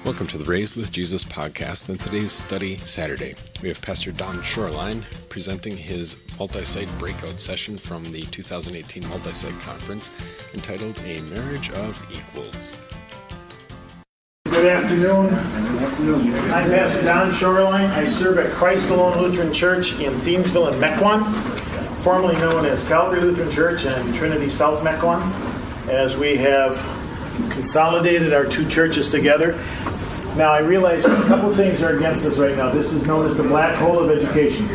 Welcome to the Raised with Jesus podcast and today's study Saturday. We have Pastor Scheuerlein presenting his multi-site breakout session from the 2018 Multisite Conference entitled A Marriage of Equals. Good afternoon. I'm Pastor Scheuerlein. I serve at Christ Alone Lutheran Church in Thiensville and Mequon, formerly known as Calvary Lutheran Church and Trinity South Mequon, as we have consolidated our two churches together. Now, I realize a couple of things are against us right now. This is known as the black hole of education.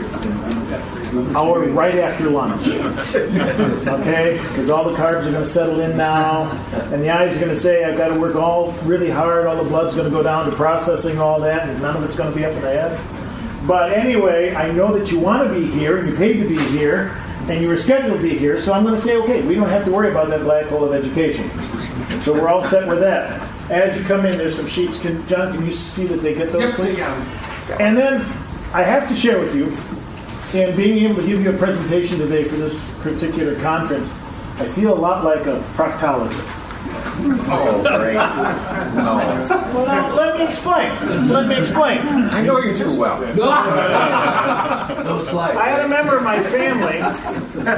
Hour right after lunch. Okay? Because all the carbs are going to settle in now. And the eyes are going to say, I've got to work all really hard. All the blood's going to go down to processing all that. And none of it's going to be up in the head. But anyway, I know that you want to be here. And you paid to be here. And you were scheduled to be here. So I'm going to say, okay, we don't have to worry about that black hole of education. So we're all set with that. As you come in, there's some sheets. John, can you see that they get those, please? And then I have to share with you, in being able to give you a presentation today for this particular conference, I feel a lot like a proctologist. Oh, great. No. Well, now, let me explain. I know you too well. I had a member of my family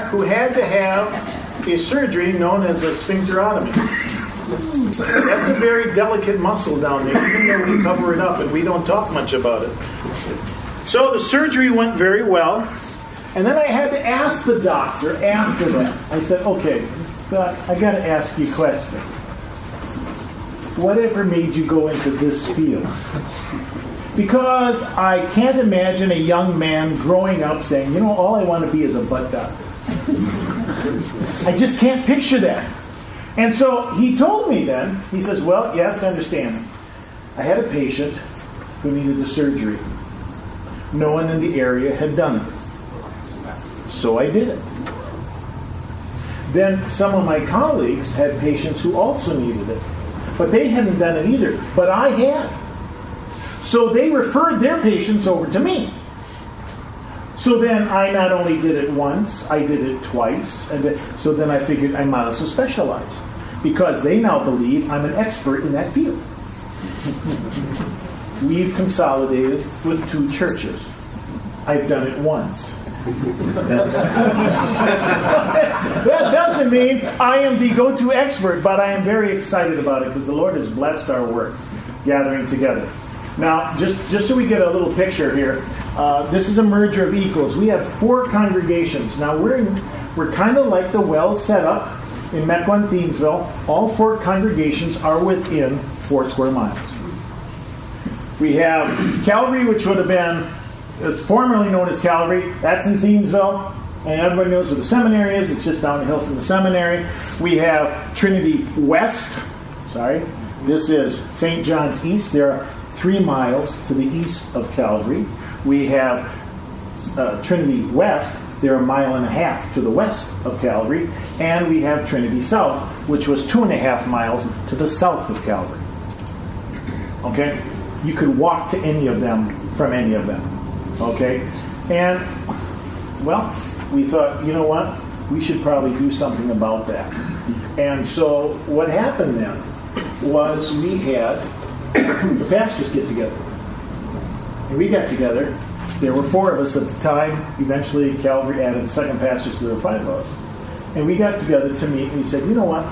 who had to have a surgery known as a sphincterotomy. That's a very delicate muscle down there, even though we cover it up and we don't talk much about it. So the surgery went very well, and then I had to ask the doctor after that. I said, okay, Doc, I got to ask you a question. Whatever made you go into this field? Because I can't imagine a young man growing up saying, all I want to be is a butt doctor. I just can't picture that. And so he told me then, he says, well, you have to understand, I had a patient who needed the surgery. No one in the area had done it. So I did it. Then some of my colleagues had patients who also needed it. But they hadn't done it either. But I had. So they referred their patients over to me. So then I not only did it once, I did it twice. So then I figured I might also specialize. Because they now believe I'm an expert in that field. We've consolidated with two churches. I've done it once. That doesn't mean I am the go-to expert, but I am very excited about it because the Lord has blessed our work gathering together. Now, just so we get a little picture here, this is a merger of equals. We have 4 congregations. Now, we're kind of like the well set up in Mequon, Thiensville. All 4 congregations are within 4 square miles. We have Calvary, which would have been, it's formerly known as Calvary. That's in Thiensville. And everybody knows where the seminary is. It's just down the hill from the seminary. We have Trinity West. This is St. John's East. There are 3 miles to the east of Calvary. We have Trinity West. They're 1.5 miles to the west of Calvary. And we have Trinity South, which was 2.5 miles to the south of Calvary. Okay? You could walk to any of them from any of them. Okay? And, well, we thought, you know what? We should probably do something about that. And so what happened then was we had the pastors get together. And we got together. There were 4 of us at the time. Eventually, Calvary added the second pastor, so there were 5 of us. And we got together to meet, and we said, you know what?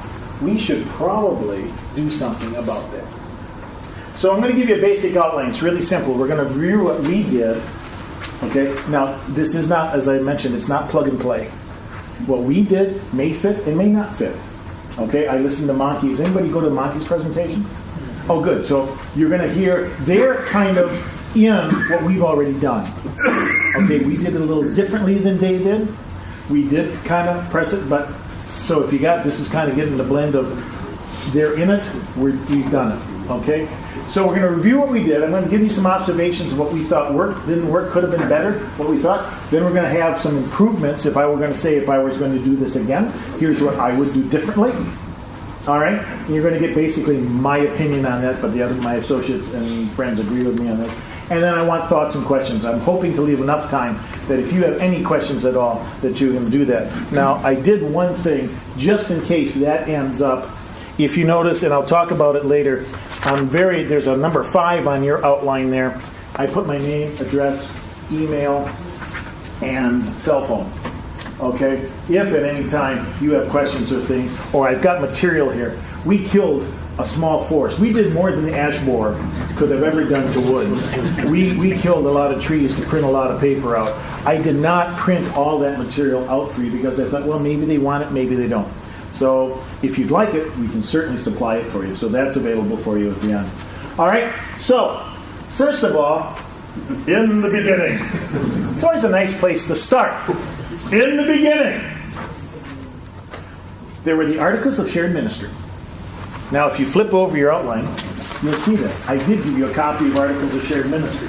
We should probably do something about that. So I'm going to give you a basic outline. It's really simple. We're going to review what we did. Okay? Now, this is not, as I mentioned, it's not plug and play. What we did may fit and may not fit. Okay? I listened to Monty's. Anybody go to Monty's presentation? Oh, good. So you're going to hear their kind of in what we've already done. Okay, we did it a little differently than they did. We did kind of press it, but so if you got, this is kind of getting the blend of they're in it, we've done it. Okay, so we're going to review what we did. I'm going to give you some observations of what we thought worked, didn't work, could have been better, what we thought. Then we're going to have some improvements. If I was going to do this again, here's what I would do differently. All right? And you're going to get basically my opinion on that, but my associates and friends agree with me on this. And then I want thoughts and questions. I'm hoping to leave enough time that if you have any questions at all, that you can do that. Now, I did one thing, just in case that ends up. If you notice, and I'll talk about it later, There's a number 5 on your outline there. I put my name, address, email, and cell phone. Okay? If at any time you have questions or things, or I've got material here. We killed a small forest. We did more than the ash borer could have ever done to wood. We killed a lot of trees to print a lot of paper out. I did not print all that material out for you because I thought, well, maybe they want it, maybe they don't. So if you'd like it, we can certainly supply it for you. So that's available for you at the end. All right? So, first of all, in the beginning. It's always a nice place to start. In the beginning, there were the Articles of Shared Ministry. Now, if you flip over your outline, you'll see that. I did give you a copy of Articles of Shared Ministry.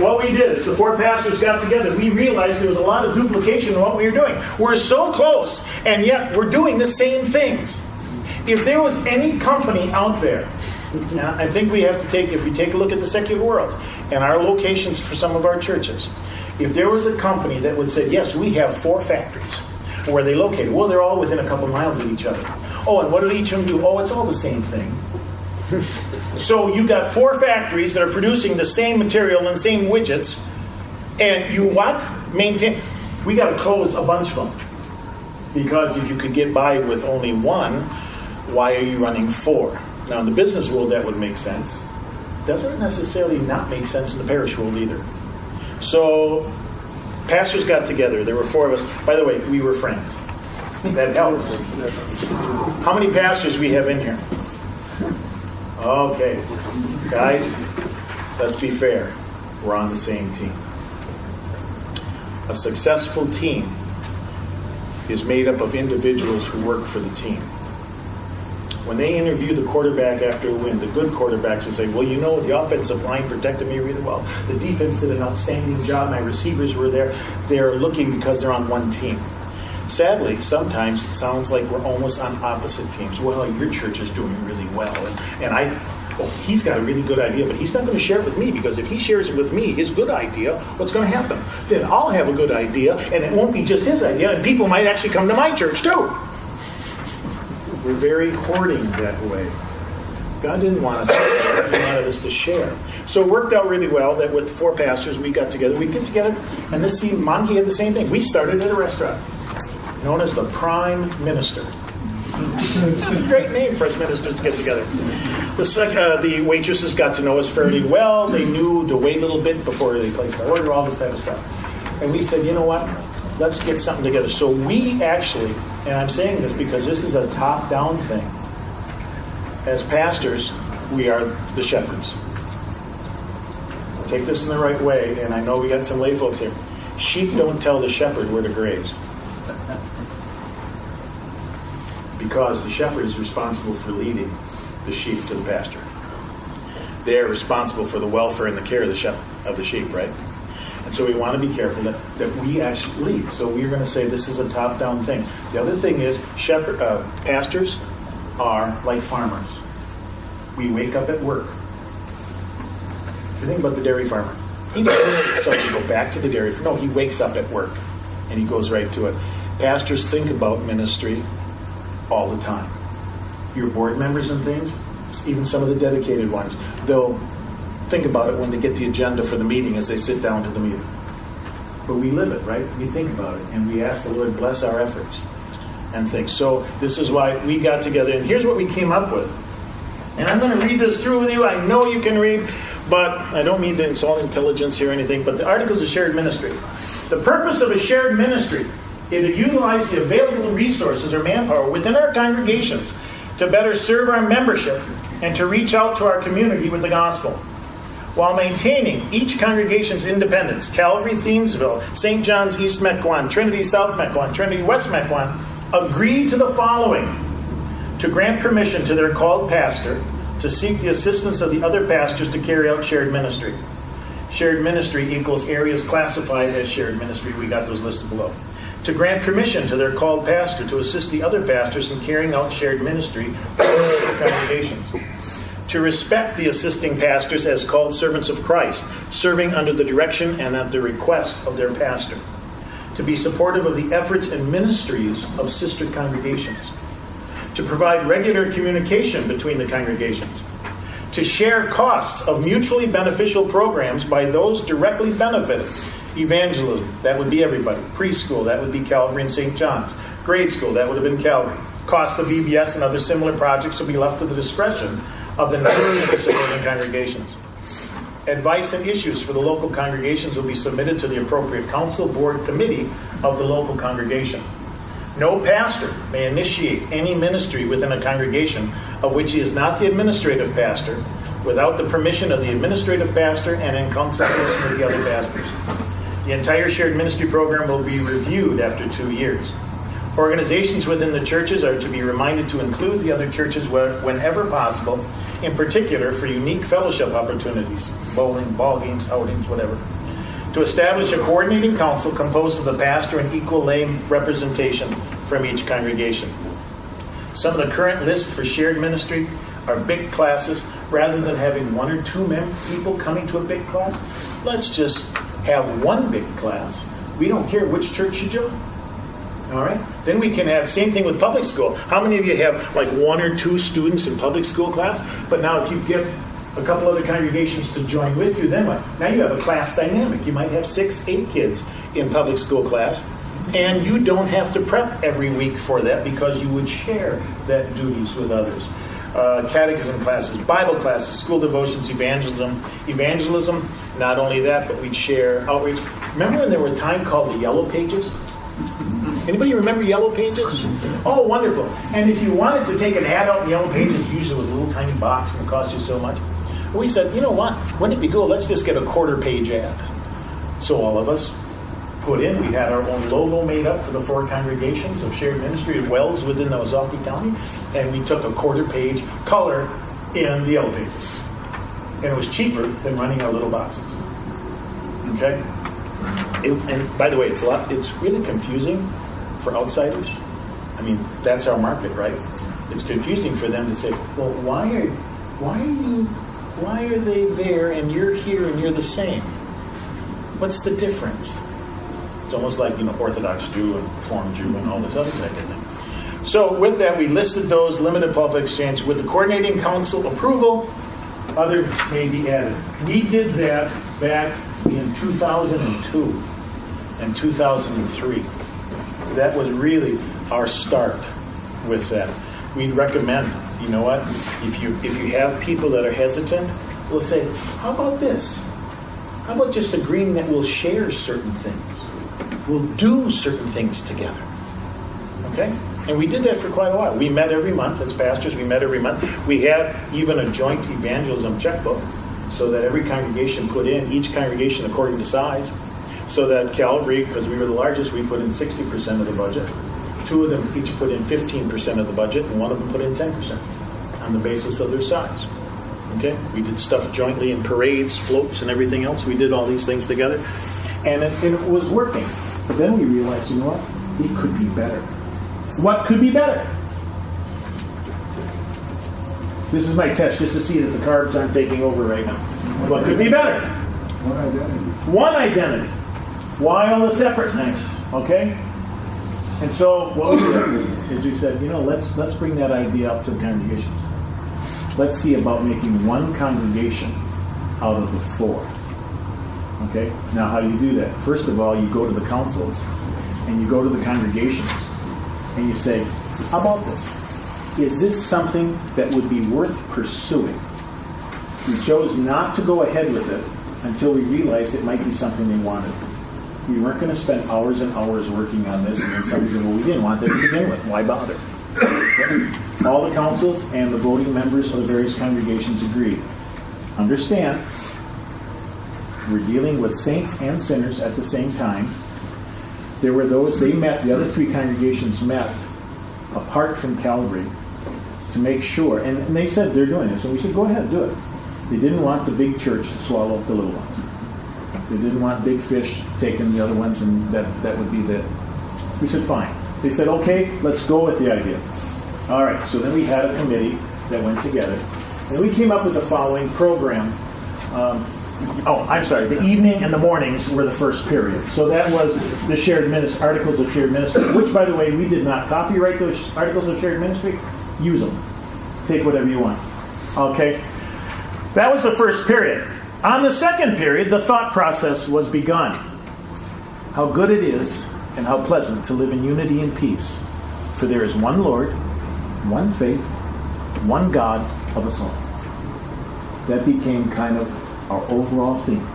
What we did is the 4 pastors got together. We realized there was a lot of duplication in what we were doing. We're so close, and yet we're doing the same things. If there was any company out there, I think we have to if we take a look at the secular world and our locations for some of our churches, if there was a company that would say, yes, we have 4 factories, where are they located? Well, they're all within a couple miles of each other. Oh, and what do each of them do? Oh, it's all the same thing. So you've got 4 factories that are producing the same material and the same widgets, and you what? Maintain. We got to close a bunch of them. Because if you could get by with only 1, why are you running 4? Now, in the business world, that would make sense. Doesn't necessarily not make sense in the parish world either. So, pastors got together. There were 4 of us. By the way, we were friends. That helps. How many pastors we have in here? Okay. Guys, let's be fair. We're on the same team. A successful team is made up of individuals who work for the team. When they interview the quarterback after a win, the good quarterbacks will say, well, you know, the offensive line protected me really well. The defense did an outstanding job. My receivers were there. They're looking because they're on one team. Sadly, sometimes it sounds like we're almost on opposite teams. Well, your church is doing really well. He's got a really good idea, but he's not going to share it with me, because if he shares it with me, his good idea, what's going to happen? Then I'll have a good idea, and it won't be just his idea, and people might actually come to my church too. We're very hoarding that way. God didn't want us to share. He wanted us to share. So it worked out really well that with 4 pastors, we got together. We get together, and Monkey had the same thing. We started at a restaurant known as the Prime Minister. That's a great name for us ministers to get together. The waitresses got to know us fairly well. They knew to wait a little bit before they placed their order, all this type of stuff. And we said, you know what? Let's get something together. So we actually, and I'm saying this because this is a top-down thing. As pastors, we are the shepherds. Take this in the right way, and I know we got some lay folks here. Sheep don't tell the shepherd where to graze. Because the shepherd is responsible for leading the sheep to the pasture. They're responsible for the welfare and the care of the sheep, right? And so we want to be careful that we actually lead. So we're going to say this is a top-down thing. The other thing is pastors are like farmers. We wake up at work. If you think about the dairy farmer, he go back to the dairy farmer. No, he wakes up at work and he goes right to it. Pastors think about ministry all the time. Your board members and things, even some of the dedicated ones, they'll think about it when they get the agenda for the meeting as they sit down to the meeting. But we live it, right? We think about it, and we ask the Lord bless our efforts and things. So this is why we got together, and here's what we came up with. And I'm going to read this through with you. I know you can read, but I don't mean to insult intelligence here or anything, but the Articles of Shared Ministry. The purpose of a shared ministry is to utilize the available resources or manpower within our congregations to better serve our membership and to reach out to our community with the gospel, while maintaining each congregation's independence. Calvary, Thiensville, St. John's East Mequon, Trinity South Mequon, Trinity West Mequon agreed to the following: to grant permission to their called pastor to seek the assistance of the other pastors to carry out shared ministry. Shared ministry equals areas classified as shared ministry. We got those listed below. To grant permission to their called pastor to assist the other pastors in carrying out shared ministry for their congregations. To respect the assisting pastors as called servants of Christ, serving under the direction and at the request of their pastor. To be supportive of the efforts and ministries of sister congregations. To provide regular communication between the congregations. to share costs of mutually beneficial programs by those directly benefited. Evangelism, that would be everybody. Preschool, that would be Calvary and St. John's. Grade school, that would have been Calvary. Cost of VBS and other similar projects will be left to the discretion of the newly supporting congregations. Advice and issues for the local congregations will be submitted to the appropriate council, board, committee of the local congregation. No pastor may initiate any ministry within a congregation of which he is not the administrative pastor without the permission of the administrative pastor and in consultation with the other pastors. The entire shared ministry program will be reviewed after 2 years. Organizations within the churches are to be reminded to include the other churches whenever possible, in particular for unique fellowship opportunities, bowling, ball games, outings, whatever. To establish a coordinating council composed of the pastor and equal lay representation from each congregation. Some of the current lists for shared ministry are big classes. Rather than having 1 or 2 people coming to a big class, let's just have one big class. We don't care which church you join. All right? Then we can have, same thing with public school. How many of you have like 1 or 2 students in public school class? But now if you get a couple other congregations to join with you, then what? Now you have a class dynamic. You might have 6, 8 kids in public school class, and you don't have to prep every week for that because you would share that duties with others. Catechism classes, Bible classes, school devotions, evangelism. Not only that, but we'd share outreach. Remember when there were a time called the Yellow Pages? Anybody remember Yellow Pages? Oh, wonderful. And if you wanted to take an ad out in Yellow Pages, usually it was a little tiny box and it cost you so much. But we said, you know what? Wouldn't it be good? Let's just get a quarter-page ad. So all of us put in. We had our own logo made up for the 4 congregations of shared ministry at Wells within Ozaukee County. And we took a quarter-page color in the Yellow Pages. And it was cheaper than running our little boxes. Okay? And by the way, it's really confusing for outsiders. I mean, that's our market, right? It's confusing for them to say, well, why are they there and you're here and you're the same? What's the difference? It's almost like, Orthodox Jew and Reformed Jew and all this other type of thing. So with that, we listed those limited public exchange. With the coordinating council approval, others may be added. We did that back in 2002 and 2003. That was really our start with that. We'd recommend, you know what, if you have people that are hesitant, we'll say, how about this? How about just agreeing that we'll share certain things? We'll do certain things together. Okay? And we did that for quite a while. We met every month as pastors. We met every month. We had even a joint evangelism checkbook so that every congregation put in, each congregation according to size, so that Calvary, because we were the largest, we put in 60% of the budget. 2 of them each put in 15% of the budget, and 1 of them put in 10% on the basis of their size. Okay? We did stuff jointly in parades, floats, and everything else. We did all these things together. And it was working. But then we realized, you know what? It could be better. What could be better? This is my test just to see that the carbs aren't taking over right now. What could be better? One identity. Why all the separate things? Okay? And so what we did is we said, let's bring that idea up to the congregations. Let's see about making one congregation out of the 4. Okay? Now how do you do that? First of all, you go to the councils and you go to the congregations and you say, how about this? Is this something that would be worth pursuing? We chose not to go ahead with it until we realized it might be something they wanted. We weren't going to spend hours and hours working on this, and then somebody said, well, we didn't want that to begin with. Why bother? All the councils and the voting members of the various congregations agreed. Understand, we're dealing with saints and sinners at the same time. There were those, they met, the other 3 congregations met apart from Calvary to make sure, and they said they're doing this, and we said, go ahead, do it. They didn't want the big church to swallow up the little ones. They didn't want big fish taking the other ones, and that would be the... We said, fine. They said, okay, let's go with the idea. All right, so then we had a committee that went together, and we came up with the following program. The evening and the mornings were the first period. So that was the articles of shared ministry, which, by the way, we did not copyright those articles of shared ministry. Use them. Take whatever you want. Okay? That was the first period. On the second period, the thought process was begun. How good it is and how pleasant to live in unity and peace. For there is one Lord, one faith, one God of us all. That became kind of our overall theme.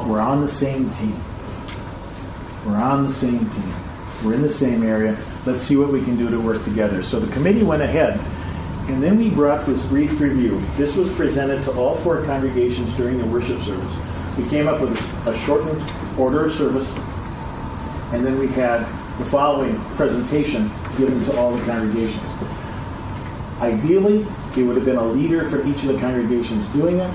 We're on the same team. We're on the same team. We're in the same area. Let's see what we can do to work together. So the committee went ahead, and then we brought this brief review. This was presented to all 4 congregations during the worship service. We came up with a shortened order of service, and then we had the following presentation given to all the congregations. Ideally, it would have been a leader for each of the congregations doing it.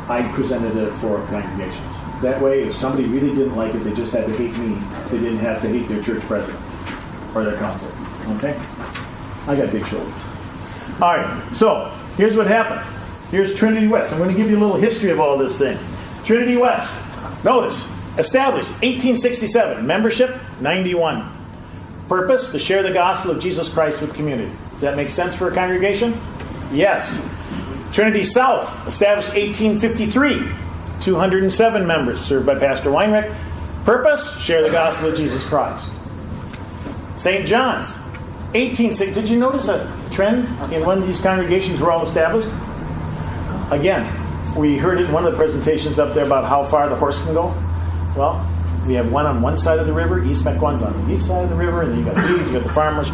I presented it at 4 congregations. That way, if somebody really didn't like it, they just had to hate me. They didn't have to hate their church president or their council. Okay? I got big shoulders. All right, so here's what happened. Here's Trinity West. I'm going to give you a little history of all this thing. Trinity West, notice, established 1867. Membership, 91. Purpose, to share the gospel of Jesus Christ with community. Does that make sense for a congregation? Yes. Trinity South, established 1853. 207 members, served by Pastor Weinrich. Purpose, share the gospel of Jesus Christ. St. John's, 1860. Did you notice a trend in one of these congregations were all established? Again, we heard it in one of the presentations up there about how far the horse can go. Well, we have one on one side of the river, East Mequon's on the east side of the river, and then you got these, you got the farmers.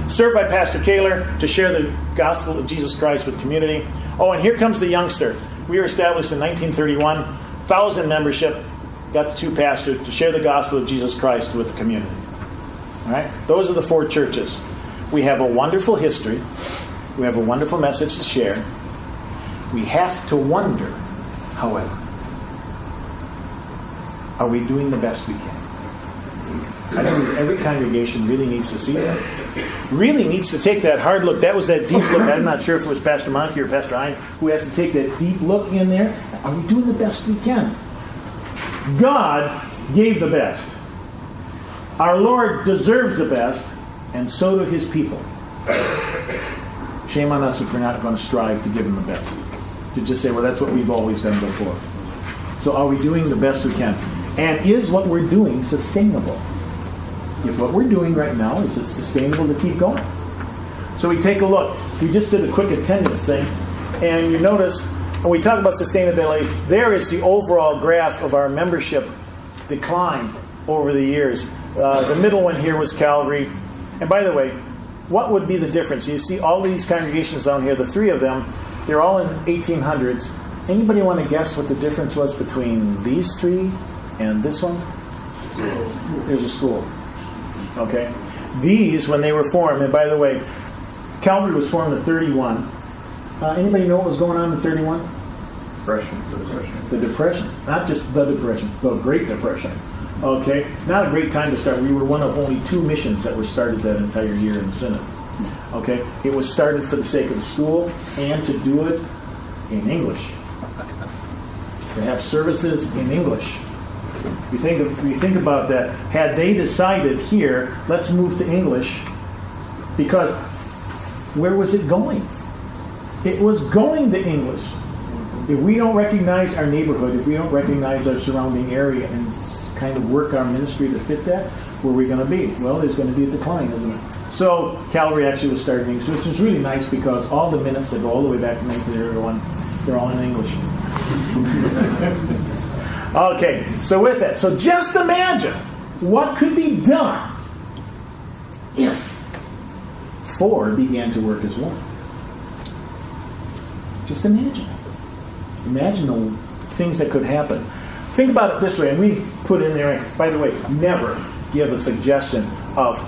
Served by Pastor Kaler to share the gospel of Jesus Christ with community. Oh, and here comes the youngster. We were established in 1931, 1,000 membership, got the 2 pastors to share the gospel of Jesus Christ with the community. All right? Those are the 4 churches. We have a wonderful history. We have a wonderful message to share. We have to wonder, however, are we doing the best we can? I think every congregation really needs to see that. Really needs to take that hard look. That was that deep look. I'm not sure if it was Pastor Monkey or Pastor Hagen who has to take that deep look in there. Are we doing the best we can? God gave the best. Our Lord deserves the best, and so do His people. Shame on us if we're not going to strive to give Him the best. To just say, well, that's what we've always done before. So are we doing the best we can? And is what we're doing sustainable? If what we're doing right now, is it sustainable to keep going? So we take a look. We just did a quick attendance thing, and you notice when we talk about sustainability, there is the overall graph of our membership decline over the years. The middle one here was Calvary. And by the way, what would be the difference? You see all these congregations down here, the 3 of them, they're all in 1800s. Anybody want to guess what the difference was between these 3 and this one? There's a school. Okay? These, when they were formed, and by the way, Calvary was formed in 31. Anybody know what was going on in 31? The Depression. Not just the Depression, the Great Depression. Okay? Not a great time to start. We were one of only 2 missions that were started that entire year in the Synod. Okay? It was started for the sake of the school and to do it in English. To have services in English. We think about that. Had they decided here, let's move to English, because where was it going? It was going to English. If we don't recognize our neighborhood, if we don't recognize our surrounding area and kind of work our ministry to fit that, where are we going to be? Well, there's going to be a decline, isn't it? So Calvary actually was started in English, which is really nice because all the minutes that go all the way back to 1931, they're all in English. Okay, so with that, so just imagine what could be done if 4 began to work as one. Just imagine. Imagine the things that could happen. Think about it this way, and we put in there, by the way, never give a suggestion of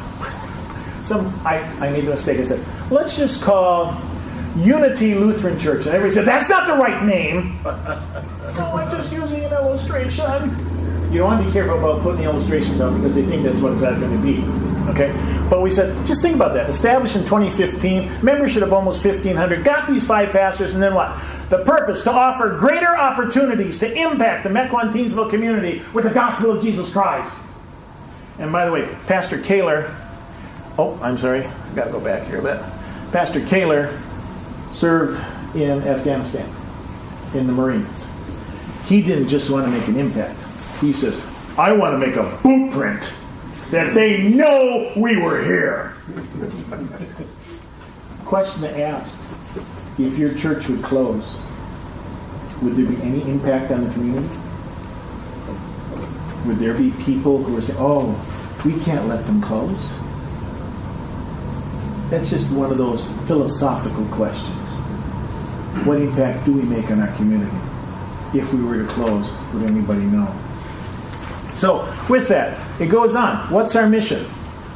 I made the mistake. I said, let's just call Unity Lutheran Church. And everybody said, that's not the right name. No, I'm just using an illustration. You don't want to be careful about putting the illustrations out because they think that's what it's going to be. Okay? But we said, just think about that. Established in 2015, membership of almost 1,500, got these 5 pastors, and then what? The purpose, to offer greater opportunities to impact the Mequon-Thiensville community with the gospel of Jesus Christ. And by the way, Pastor Kaler, I've got to go back here a bit. Pastor Kaler served in Afghanistan, in the Marines. He didn't just want to make an impact. He says, I want to make a boot print that they know we were here. Question to ask. If your church would close, would there be any impact on the community? Would there be people who are saying, oh, we can't let them close? That's just one of those philosophical questions. What impact do we make on our community? If we were to close, would anybody know? So, with that, it goes on. What's our mission?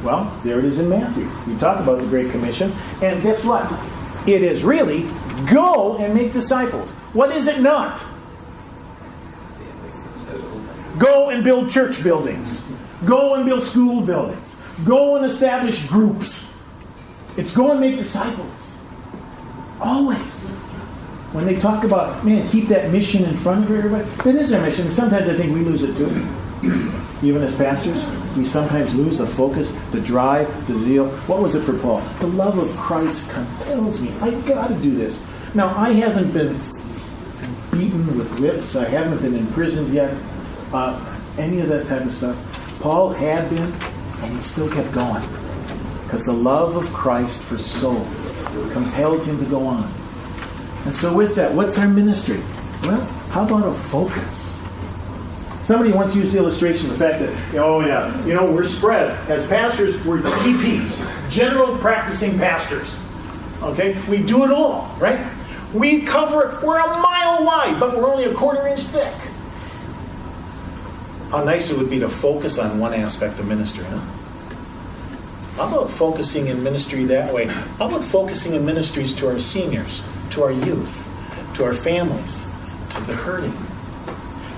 Well, there it is in Matthew. We talk about the Great Commission. And guess what? It is really, go and make disciples. What is it not? Go and build church buildings. Go and build school buildings. Go and establish groups. It's go and make disciples. Always. When they talk about, man, keep that mission in front of everybody, that is our mission. And sometimes I think we lose it too. Even as pastors, we sometimes lose the focus, the drive, the zeal. What was it for Paul? The love of Christ compels me. I got to do this. Now, I haven't been beaten with whips. I haven't been imprisoned yet. Any of that type of stuff. Paul had been, and he still kept going. Because the love of Christ for souls compelled him to go on. And so with that, what's our ministry? Well, how about a focus? Somebody once used the illustration of the fact that, we're spread. As pastors, we're GPs, general practicing pastors. Okay? We do it all, right? We're a mile wide, but we're only a quarter inch thick. How nice it would be to focus on one aspect of ministry, huh? How about focusing in ministry that way? How about focusing in ministries to our seniors, to our youth, to our families, to the hurting?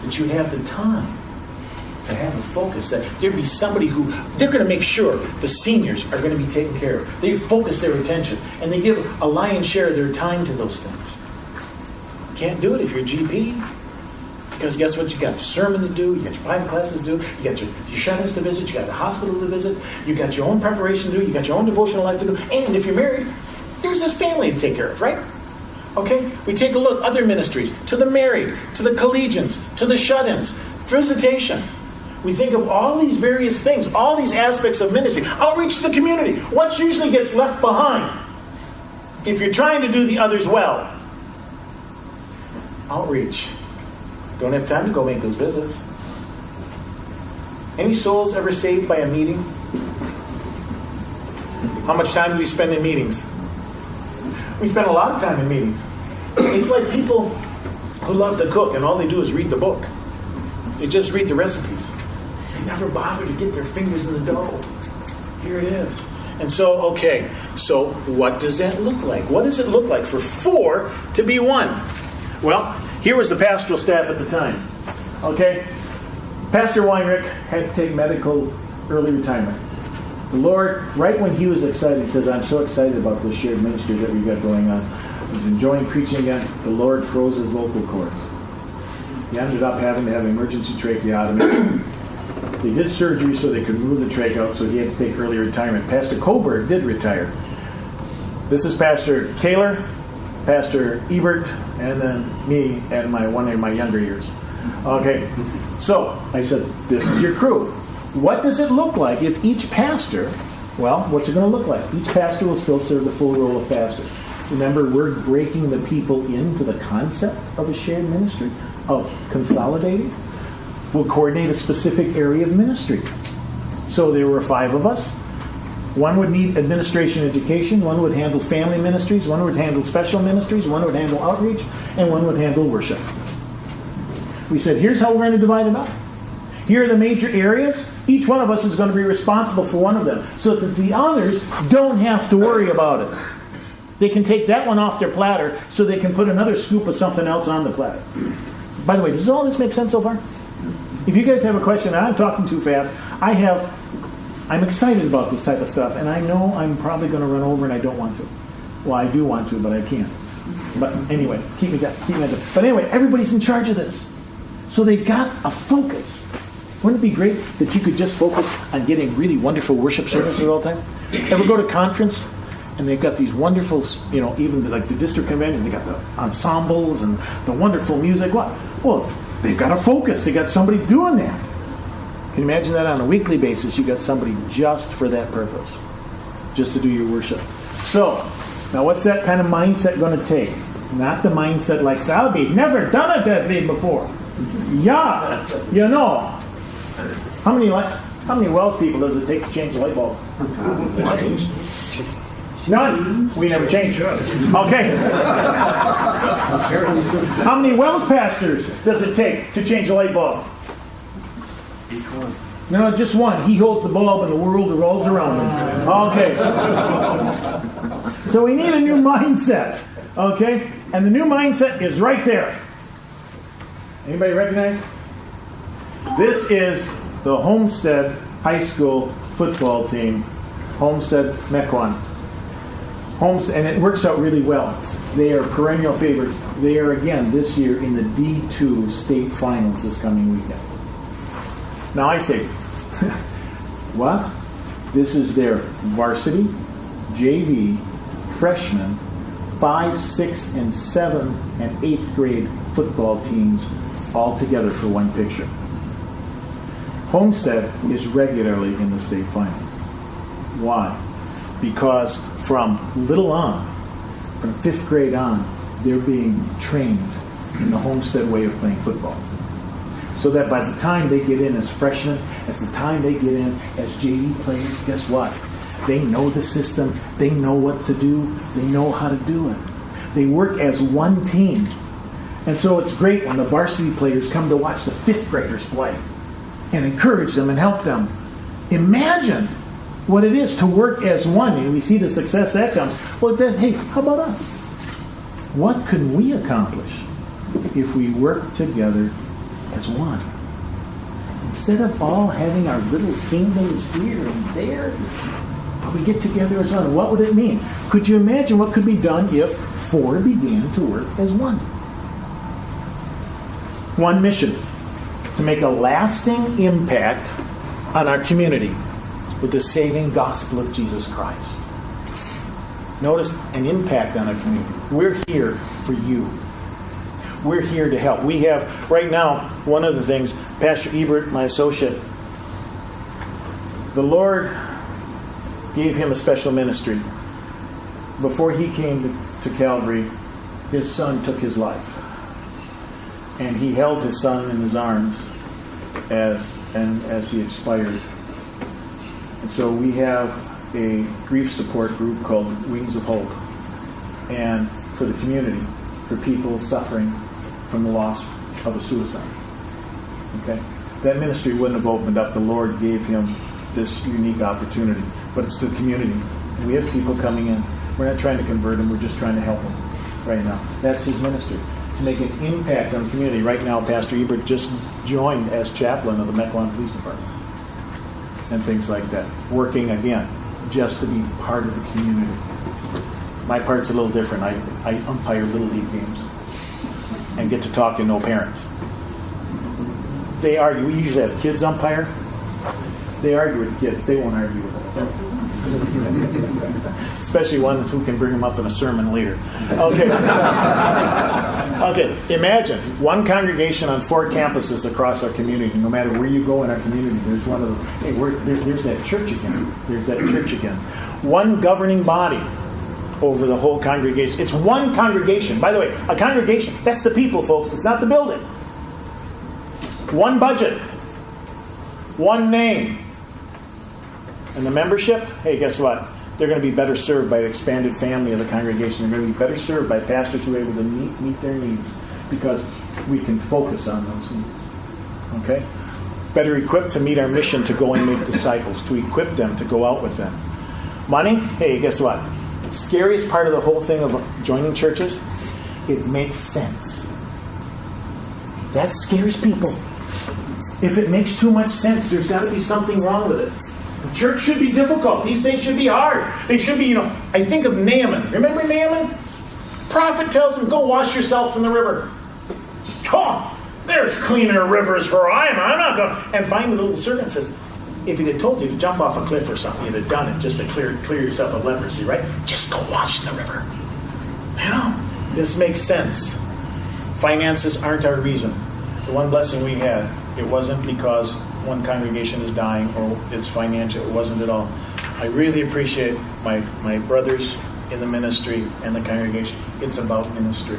That you have the time to have a focus, that there'd be somebody who, they're going to make sure the seniors are going to be taken care of. They focus their attention, and they give a lion's share of their time to those things. Can't do it if you're a GP. Because guess what? You got the sermon to do, you got your Bible classes to do, you got your shut-ins to visit, you got the hospital to visit, you got your own preparation to do, you got your own devotional life to do, and if you're married, there's this family to take care of, right? Okay? We take a look, other ministries, to the married, to the collegians, to the shut-ins, visitation. We think of all these various things, all these aspects of ministry. Outreach to the community. What usually gets left behind if you're trying to do the others well? Outreach. Don't have time to go make those visits. Any souls ever saved by a meeting? How much time do we spend in meetings? We spend a lot of time in meetings. It's like people who love to cook and all they do is read the book. They just read the recipes. They never bother to get their fingers in the dough. Here it is. And so what does that look like? What does it look like for 4 to be 1? Well, here was the pastoral staff at the time. Okay? Pastor Weinrich had to take medical early retirement. The Lord, right when he was excited, he says, I'm so excited about this shared ministry that we've got going on. He's enjoying preaching again. The Lord froze his vocal cords. He ended up having to have emergency tracheotomy. They did surgery so they could move the trach out, so he had to take early retirement. Pastor Koberg did retire. This is Pastor Kaler, Pastor Ebert, and then me and one of my younger years. Okay, so I said, this is your crew. What does it look like if each pastor, well, what's it going to look like? Each pastor will still serve the full role of pastor. Remember, we're breaking the people into the concept of a shared ministry, of consolidating. We'll coordinate a specific area of ministry. So there were 5 of us. One would need administration education, one would handle family ministries, one would handle special ministries, one would handle outreach, and one would handle worship. We said, here's how we're going to divide it up. Here are the major areas. Each one of us is going to be responsible for one of them so that the others don't have to worry about it. They can take that one off their platter so they can put another scoop of something else on the platter. By the way, does all this make sense so far? If you guys have a question, and I'm talking too fast, I'm excited about this type of stuff, and I know I'm probably going to run over and I don't want to. Well, I do want to, but I can't. But anyway, keep me down. But anyway, everybody's in charge of this. So they've got a focus. Wouldn't it be great that you could just focus on getting really wonderful worship services all the time? Ever go to a conference and And they've got these wonderful, even like the district convention, they got the ensembles and the wonderful music. What? Well, they've got a focus. They got somebody doing that. Can you imagine that on a weekly basis? You got somebody just for that purpose, just to do your worship. So, now what's that kind of mindset going to take? Not the mindset like, Salvi, never done it that way before. Yeah, How many Wells people does it take to change a light bulb? None. We never change. Okay. How many Wells pastors does it take to change a light bulb? Each one. No, just one. He holds the bulb and the world revolves around him. Okay. So we need a new mindset. Okay? And the new mindset is right there. Anybody recognize? This is the Homestead High School football team. Homestead Mequon. And it works out really well. They are perennial favorites. They are, again, this year in the D2 state finals this coming weekend. Now I say, what? This is their varsity, JV, freshman, 5, 6, and 7, and 8th grade football teams all together for one picture. Homestead is regularly in the state finals. Why? Because from little on, from 5th grade on, they're being trained in the Homestead way of playing football. So that by the time they get in as freshmen, as the time they get in as JV players, guess what? They know the system. They know what to do. They know how to do it. They work as one team. And so it's great when the varsity players come to watch the 5th graders play and encourage them and help them. Imagine what it is to work as one. And we see the success that comes. Well, hey, how about us? What can we accomplish if we work together as one? Instead of all having our little kingdoms here and there, we get together as one. What would it mean? Could you imagine what could be done if 4 began to work as one? One mission: to make a lasting impact on our community with the saving gospel of Jesus Christ. Notice, an impact on our community. We're here for you. We're here to help. We have, right now, one of the things, Pastor Ebert, my associate, the Lord gave him a special ministry. Before he came to Calvary, his son took his life. And he held his son in his arms as he expired. And so we have a grief support group called Wings of Hope, and for the community, for people suffering from the loss of a suicide. Okay? That ministry wouldn't have opened up. The Lord gave him this unique opportunity. But it's the community. And we have people coming in. We're not trying to convert them. We're just trying to help them right now. That's his ministry, to make an impact on the community. Right now, Pastor Ebert just joined as chaplain of the Mequon Police Department and things like that. Working, again, just to be part of the community. My part's a little different. I umpire Little League games and get to talk to no parents. They argue. We usually have kids umpire. They argue with the kids. They won't argue with them. Especially ones who can bring them up in a sermon later. Okay. Okay. Imagine one congregation on 4 campuses across our community. No matter where you go in our community, there's one of them. Hey, there's that church again. There's that church again. One governing body over the whole congregation. It's one congregation. By the way, a congregation, that's the people, folks. It's not the building. One budget. One name. And the membership, hey, guess what? They're going to be better served by an expanded family of the congregation. They're going to be better served by pastors who are able to meet their needs because we can focus on those needs. Okay? Better equipped to meet our mission to go and make disciples, to equip them to go out with them. Money, hey, guess what? The scariest part of the whole thing of joining churches, it makes sense. That scares people. If it makes too much sense, there's got to be something wrong with it. Church should be difficult. These things should be hard. They should be, I think of Naaman. Remember Naaman? Prophet tells him, go wash yourself in the river. Oh, there's cleaner rivers for I'm not going. And finally the little servant says, if he'd have told you to jump off a cliff or something, you'd have done it just to clear yourself of leprosy, right? Just go wash in the river. You know, this makes sense. Finances aren't our reason. The one blessing we had, it wasn't because one congregation is dying or it's financial. It wasn't at all. I really appreciate my brothers in the ministry and the congregation. It's about ministry.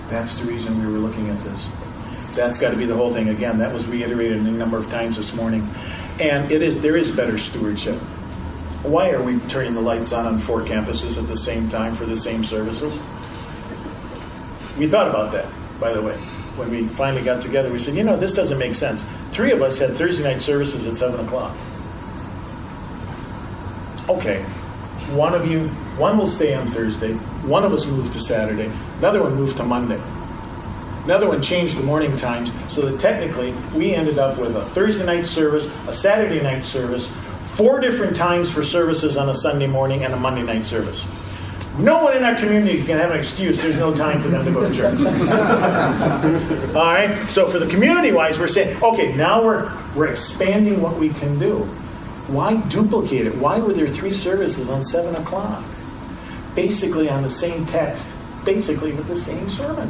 That's the reason we were looking at this. That's got to be the whole thing. Again, that was reiterated a number of times this morning. And there is better stewardship. Why are we turning the lights on 4 campuses at the same time for the same services? We thought about that, by the way. When we finally got together, we said, this doesn't make sense. 3 of us had Thursday night services at 7 o'clock. Okay. One will stay on Thursday. One of us moved to Saturday. Another one moved to Monday. Another one changed the morning times so that technically we ended up with a Thursday night service, a Saturday night service, 4 different times for services on a Sunday morning, and a Monday night service. No one in our community can have an excuse. There's no time for them to go to church. All right? So for the community-wise, we're saying, okay, now we're expanding what we can do. Why duplicate it? Why were there 3 services on 7 o'clock? Basically on the same text, basically with the same sermon.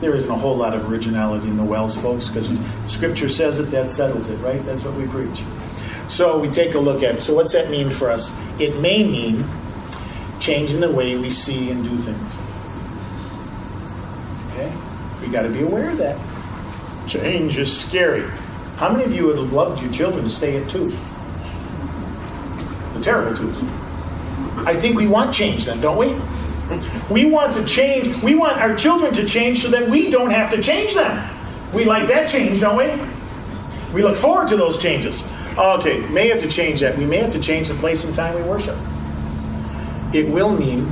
There isn't a whole lot of originality in the wells, folks, because Scripture says it, that settles it, right? That's what we preach. So we take a look at it. So what's that mean for us? It may mean changing the way we see and do things. Okay? We got to be aware of that. Change is scary. How many of you would have loved your children to stay at 2? The terrible 2s. I think we want change then, don't we? We want to change. We want our children to change so that we don't have to change them. We like that change, don't we? We look forward to those changes. Okay, may have to change that. We may have to change the place and time we worship. It will mean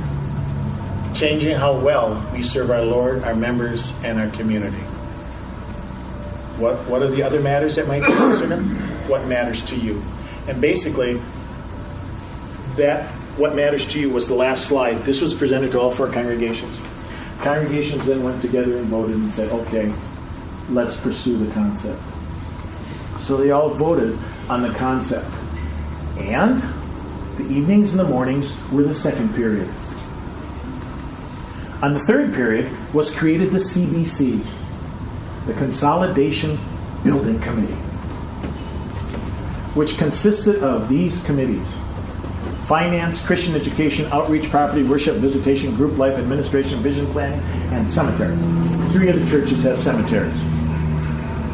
changing how well we serve our Lord, our members, and our community. What are the other matters that might be considered? What matters to you? And basically, that what matters to you was the last slide. This was presented to all 4 congregations. Congregations then went together and voted and said, okay, let's pursue the concept. So they all voted on the concept. And the evenings and the mornings were the second period. On the third period was created the CBC, the Consolidation Building Committee, which consisted of these committees: finance, Christian education, outreach, property, worship, visitation, group life, administration, vision planning, and cemetery. 3 other churches have cemeteries.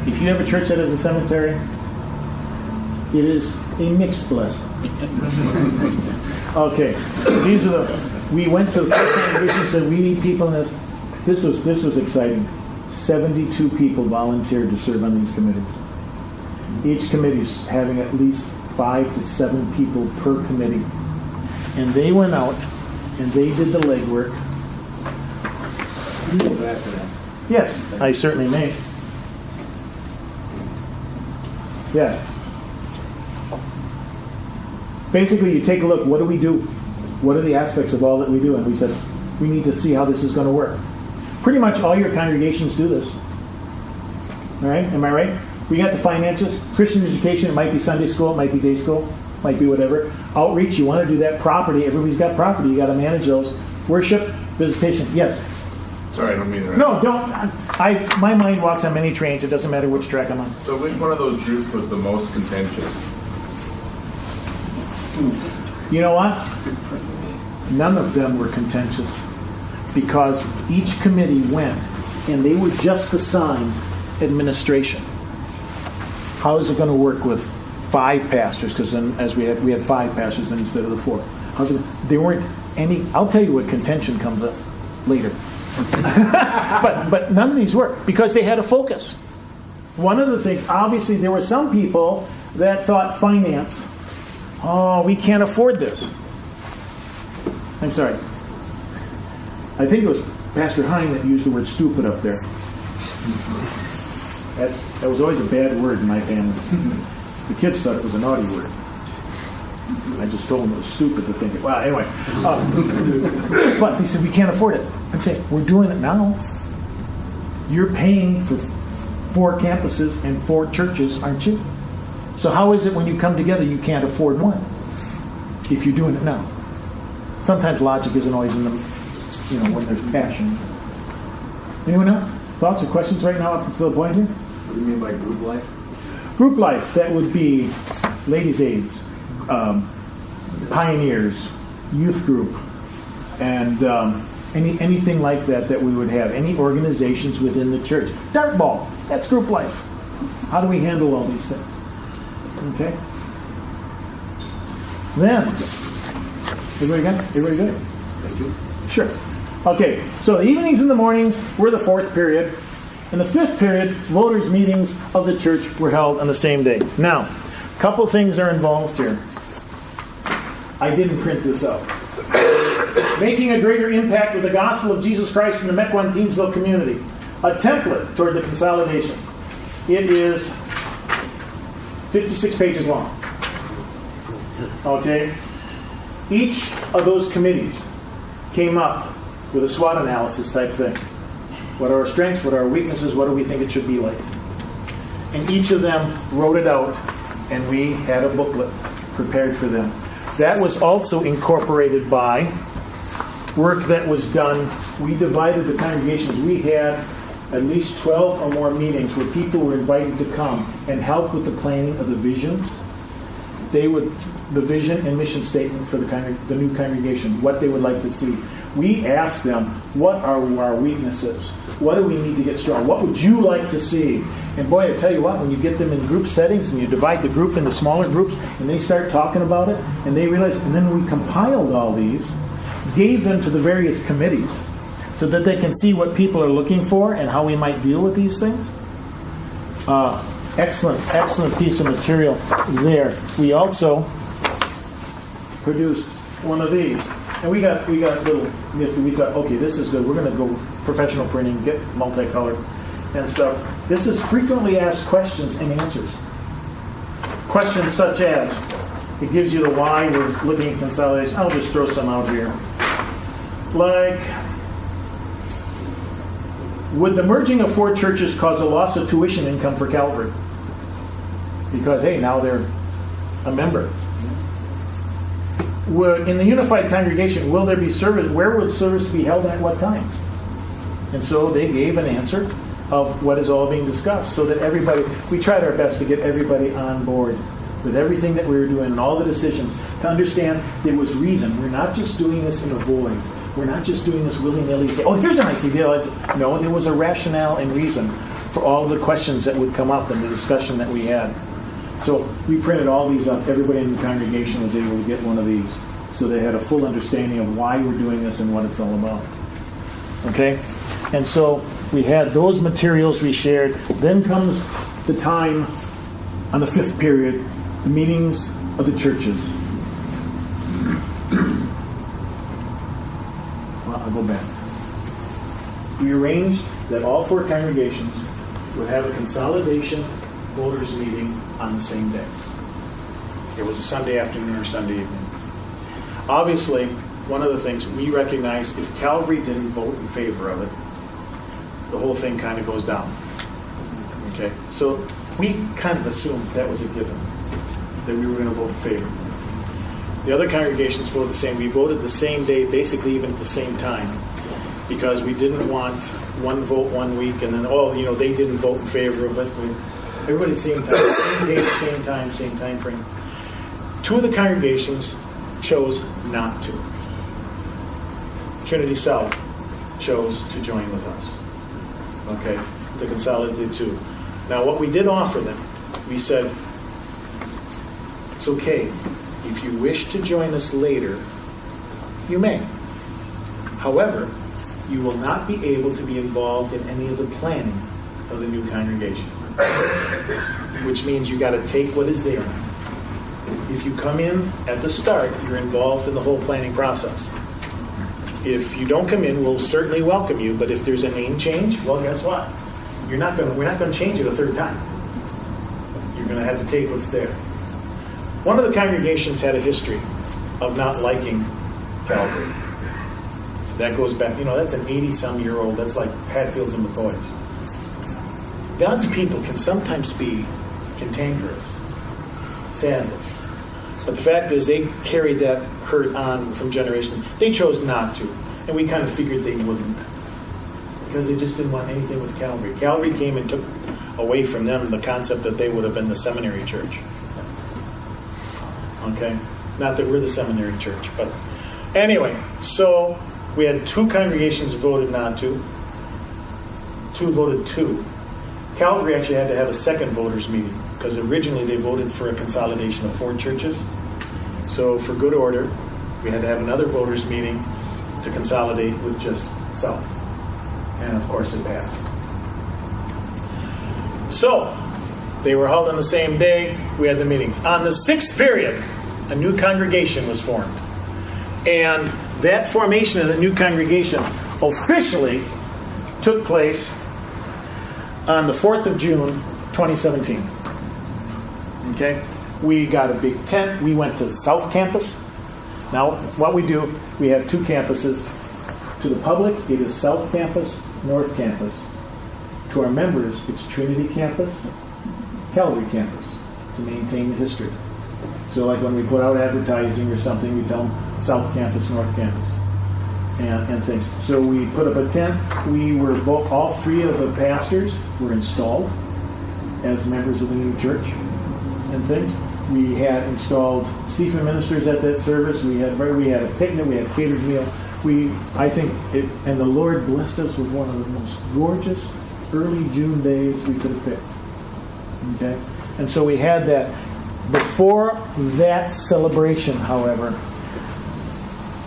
If you have a church that has a cemetery, it is a mixed blessing. Okay, so these are we went to the first congregation and said, we need people in this. This was exciting. 72 people volunteered to serve on these committees. Each committee is having at least 5 to 7 people per committee. And they went out and they did the legwork. Can you go back to that? Yes, I certainly may. Yeah. Basically, you take a look. What do we do? What are the aspects of all that we do? And we said, we need to see how this is going to work. Pretty much all your congregations do this. All right? Am I right? We got the finances. Christian education, it might be Sunday school, it might be day school, might be whatever. Outreach, you want to do that. Property, everybody's got property. You got to manage those. Worship, visitation. Yes? Sorry, I don't mean to. No, don't. My mind walks on many trains. It doesn't matter which track I'm on. So which one of those groups was the most contentious? You know what? None of them were contentious because each committee went and they were just assigned administration. How is it going to work with 5 pastors? Because then, as we had 5 pastors instead of the 4. There weren't any. I'll tell you what contention comes up later. but none of these were because they had a focus. One of the things, obviously, there were some people that thought finance. Oh, we can't afford this. I'm sorry. I think it was Pastor Hagen that used the word stupid up there. That was always a bad word in my family. The kids thought it was a naughty word. I just told them it was stupid to think it. Well, anyway. But they said, we can't afford it. I'd say, we're doing it now. You're paying for 4 campuses and 4 churches, aren't you? So how is it when you come together you can't afford one if you're doing it now? Sometimes logic isn't always in the, when there's passion. Anyone else? Thoughts or questions right now up to the point here? What do you mean by group life? Group life, that would be ladies' aids, pioneers, youth group, and anything like that we would have. Any organizations within the church. Dart ball, that's group life. How do we handle all these things? Okay? Then, everybody good? Thank you. Sure. Okay, so the evenings and the mornings were the fourth period. And the fifth period, voters' meetings of the church were held on the same day. Now, a couple things are involved here. I didn't print this out. Making a greater impact with the gospel of Jesus Christ in the Mequon-Thiensville community. A template toward the consolidation. It is 56 pages long. Okay? Each of those committees came up with a SWOT analysis type thing. What are our strengths? What are our weaknesses? What do we think it should be like? And each of them wrote it out, and we had a booklet prepared for them. That was also incorporated by work that was done. We divided the congregations. We had at least 12 or more meetings where people were invited to come and help with the planning of the vision. The vision and mission statement for the new congregation, what they would like to see. We asked them, what are our weaknesses? What do we need to get strong? What would you like to see? And boy, I tell you what, when you get them in group settings and you divide the group into smaller groups and they start talking about it and they realize, and then we compiled all these, gave them to the various committees so that they can see what people are looking for and how we might deal with these things. Excellent piece of material there. We also produced one of these. And we got a little nifty. We thought, okay, this is good. We're going to go professional printing, get multicolored and stuff. This is frequently asked questions and answers. Questions such as, it gives you the why we're looking at consolidation. I'll just throw some out here. Like, would the merging of 4 churches cause a loss of tuition income for Calvary? Because, hey, now they're a member. In the unified congregation, will there be service? Where will service be held at what time? And so they gave an answer of what is all being discussed so that we tried our best to get everybody on board with everything that we were doing and all the decisions to understand there was reason. We're not just doing this in a void. We're not just doing this willy-nilly. Say, oh, here's a nice idea. No, there was a rationale and reason for all the questions that would come up and the discussion that we had. So we printed all these up. Everybody in the congregation was able to get one of these. So they had a full understanding of why we're doing this and what it's all about. Okay? And so we had those materials we shared. Then comes the time on the fifth period, the meetings of the churches. Well, I'll go back. We arranged that all 4 congregations would have a consolidation voters meeting on the same day. It was a Sunday afternoon or Sunday evening. Obviously, one of the things we recognized, if Calvary didn't vote in favor of it, the whole thing kind of goes down. Okay? So we kind of assumed that was a given, that we were going to vote in favor. The other congregations voted the same. We voted the same day, basically even at the same time, because we didn't want one vote one week and then, they didn't vote in favor of it. Everybody at the same time, same day, same time frame. 2 of the congregations chose not to. Trinity South chose to join with us. Okay, to consolidate 2. Now, what we did offer them, we said, it's okay. If you wish to join us later, you may. However, you will not be able to be involved in any of the planning of the new congregation. Which means you got to take what is there. If you come in at the start, you're involved in the whole planning process. If you don't come in, we'll certainly welcome you, but if there's a name change, well, guess what? We're not going to change it a third time. You're going to have to take what's there. One of the congregations had a history of not liking Calvary. That goes back, that's an 80-some-year-old. That's like Hatfields and McCoys. God's people can sometimes be cantankerous. sadly. But the fact is, they carried that hurt on from generation. They chose not to, and we kind of figured they wouldn't, because they just didn't want anything with Calvary. Calvary came and took away from them the concept that they would have been the seminary church. Okay? Not that we're the seminary church, but anyway, so we had 2 congregations voted not to. 2 voted to. Calvary actually had to have a second voters meeting, because originally they voted for a consolidation of 4 churches. So for good order, we had to have another voters meeting to consolidate with just South. And of course it passed. So, they were held on the same day. We had the meetings. On the 6th period, a new congregation was formed. And that formation of the new congregation officially took place on the 4th of June, 2017. Okay? We got a big tent. We went to the South Campus. Now, what we do, we have 2 campuses. To the public, it is South Campus, North Campus. To our members, it's Trinity Campus, Calvary Campus, to maintain the history. So like when we put out advertising or something, we tell them South Campus, North Campus, and things. So we put up a tent. We were all 3 of the pastors were installed as members of the new church and things. We had installed Stephen ministers at that service. We had a picnic. We had a catered meal. And the Lord blessed us with one of the most gorgeous early June days we could have picked. Okay? And so we had that. Before that celebration, however,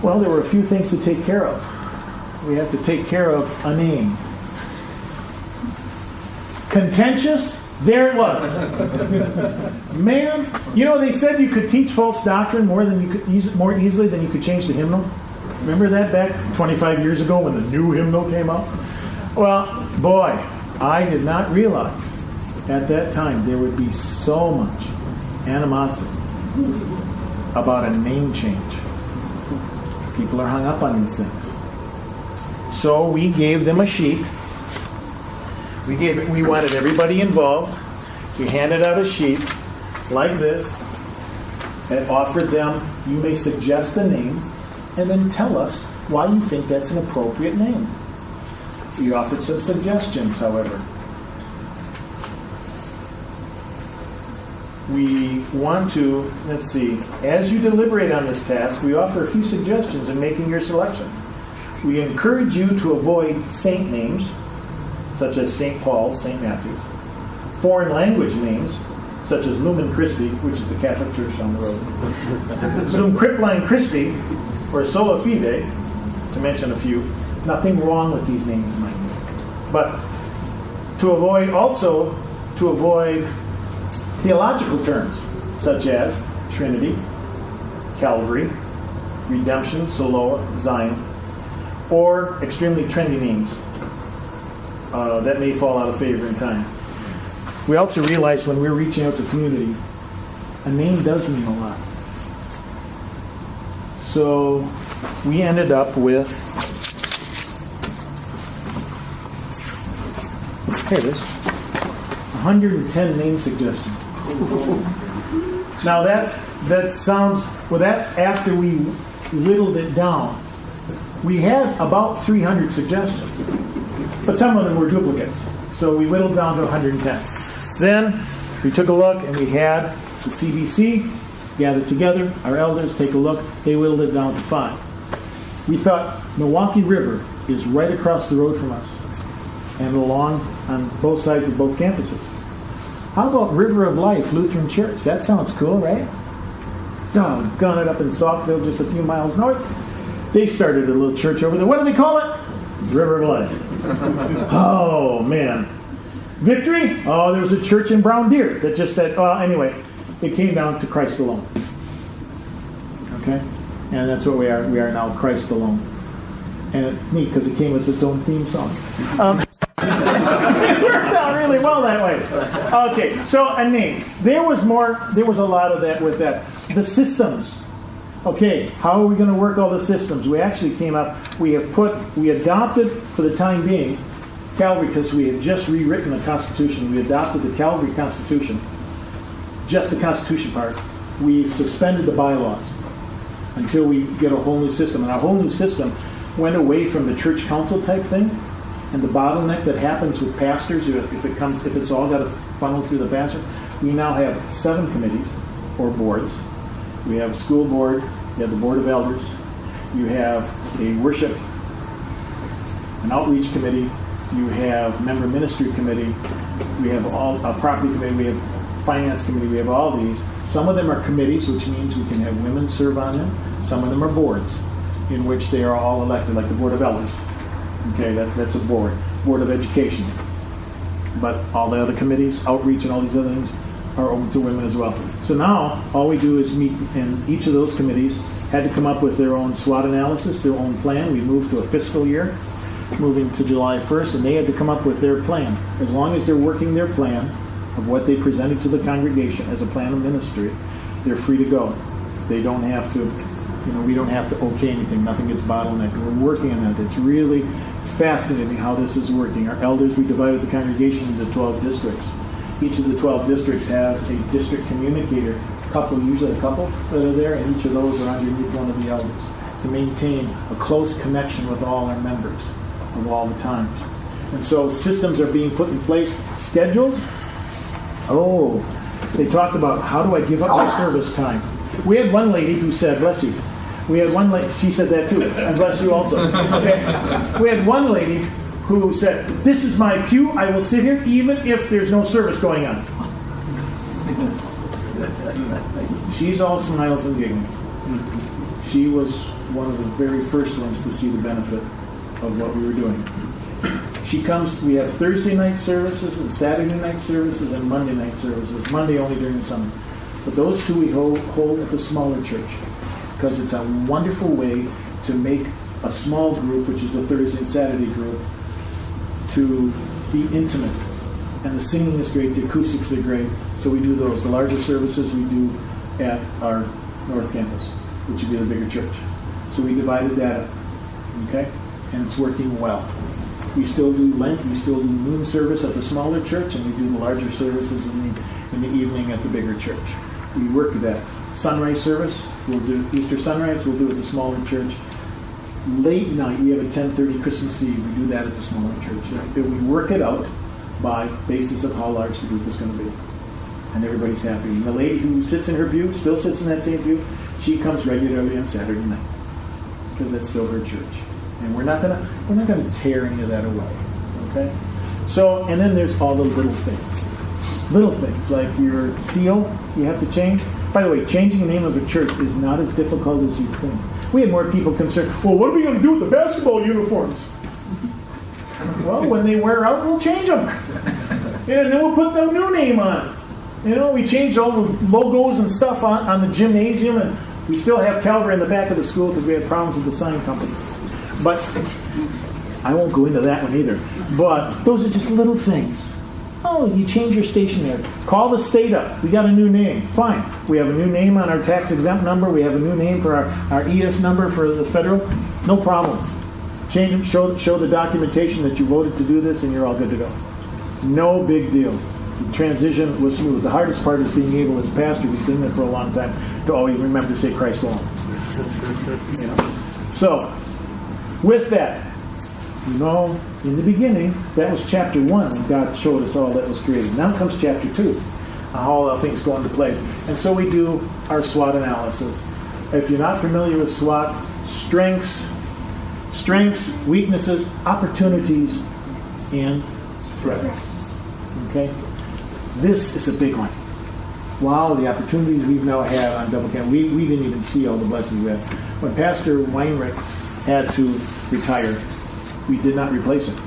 well, there were a few things to take care of. We have to take care of a name. Contentious? There it was. Man, they said you could teach false doctrine more easily than you could change the hymnal. Remember that back 25 years ago when the new hymnal came out? Well, boy, I did not realize at that time there would be so much animosity about a name change. People are hung up on these things. So we gave them a sheet. We wanted everybody involved. We handed out a sheet like this and offered them, you may suggest a name and then tell us why you think that's an appropriate name. We offered some suggestions, however. We want to, as you deliberate on this task, we offer a few suggestions in making your selection. We encourage you to avoid saint names, such as St. Paul, St. Matthew's. Foreign language names, such as Lumen Christi, which is the Catholic Church down the road. Zum Kripplein Christi, or Sola Fide, to mention a few. Nothing wrong with these names, mind you. But to avoid theological terms, such as Trinity, Calvary, Redemption, Sola, Zion, or extremely trendy names that may fall out of favor in time. We also realized when we're reaching out to the community, a name does mean a lot. So we ended up with, here it is, 110 name suggestions. Now that sounds, well, that's after we whittled it down. We had about 300 suggestions, but some of them were duplicates. So we whittled down to 110. Then we took a look and we had the CBC gathered together, our elders take a look, they whittled it down to 5. We thought Milwaukee River is right across the road from us and along on both sides of both campuses. How about River of Life Lutheran Church? That sounds cool, right? Doggone it, up in Saukville, just a few miles north. They started a little church over there. What do they call it? River of Life. Oh, man. Victory? Oh, there was a church in Brown Deer that just said, well, anyway, it came down to Christ alone. Okay? And that's what we are. We are now Christ alone. And it's neat because it came with its own theme song. It worked out really well that way. Okay, so a name. There was a lot of that with that. The systems. Okay, how are we going to work all the systems? We actually came up, we adopted for the time being, Calvary, because we had just rewritten the Constitution. We adopted the Calvary Constitution just the Constitution part. We've suspended the bylaws until we get a whole new system. And our whole new system went away from the church council type thing and the bottleneck that happens with pastors if it's all got to funnel through the pastor. We now have 7 committees or boards. We have a school board, you have the board of elders, you have a worship, an outreach committee, you have member ministry committee, we have a property committee, we have finance committee, we have all these. Some of them are committees, which means we can have women serve on them. Some of them are boards, in which they are all elected, like the board of elders. Okay, that's a board. Board of education. But all the other committees, outreach and all these other things, are open to women as well. So now, all we do is meet, and each of those committees had to come up with their own SWOT analysis, their own plan. We moved to a fiscal year, moving to July 1st, and they had to come up with their plan. As long as they're working their plan of what they presented to the congregation as a plan of ministry, they're free to go. They don't have to, we don't have to okay anything. Nothing gets bottlenecked. We're working on that. It's really fascinating how this is working. Our elders, we divided the congregation into 12 districts. Each of the 12 districts has a district communicator, usually a couple that are there, and each of those are underneath one of the elders to maintain a close connection with all our members of all the times. And so systems are being put in place. Schedules, they talked about how do I give up my service time. We had one lady who said, bless you. We had one lady, she said that too, and bless you also. Okay. We had one lady who said, this is my pew, I will sit here even if there's no service going on. She's all smiles and giggles. She was one of the very first ones to see the benefit of what we were doing. She comes, we have Thursday night services and Saturday night services and Monday night services. Monday only during the summer. But those two we hold at the smaller church because it's a wonderful way to make a small group, which is a Thursday and Saturday group, to be intimate. And the singing is great, the acoustics are great, so we do those. The larger services we do at our North Campus, which would be the bigger church. So we divided that up, okay? And it's working well. We still do Lent, we still do noon service at the smaller church, and we do the larger services in the evening at the bigger church. We work that. Sunrise service, we'll do Easter sunrise, we'll do it at the smaller church. Late night, we have a 10:30 Christmas Eve. We do that at the smaller church. We work it out by basis of how large the group is going to be. And everybody's happy. And the lady who sits in her pew, still sits in that same pew, she comes regularly on Saturday night. Because that's still her church. And we're not gonna tear any of that away. Okay? So, and then there's all the little things. Little things, like your seal, you have to change. By the way, changing the name of a church is not as difficult as you think. We had more people concerned, well, what are we going to do with the basketball uniforms? Well, when they wear out, we'll change them. And then we'll put the new name on it. We changed all the logos and stuff on the gymnasium, and we still have Calvary in the back of the school because we had problems with the sign company. But I won't go into that one either. But those are just little things. Oh, you change your stationery. Call the state up. We got a new name. Fine. We have a new name on our tax-exempt number. We have a new name for our ES number for the federal. No problem. Change them. Show the documentation that you voted to do this, and you're all good to go. No big deal. The transition was smooth. The hardest part is being able, as a pastor who's been there for a long time, to always remember to say Christ alone. So, with that, in the beginning, that was chapter 1 when God showed us all that was created. Now comes chapter 2, how all things go into place. And so we do our SWOT analysis. If you're not familiar with SWOT, strengths, weaknesses, opportunities, and threats. Okay? This is a big one. Wow, the opportunities we've now had on Double Camp. We didn't even see all the blessings we had. When Pastor Weinrich had to retire, we did not replace him.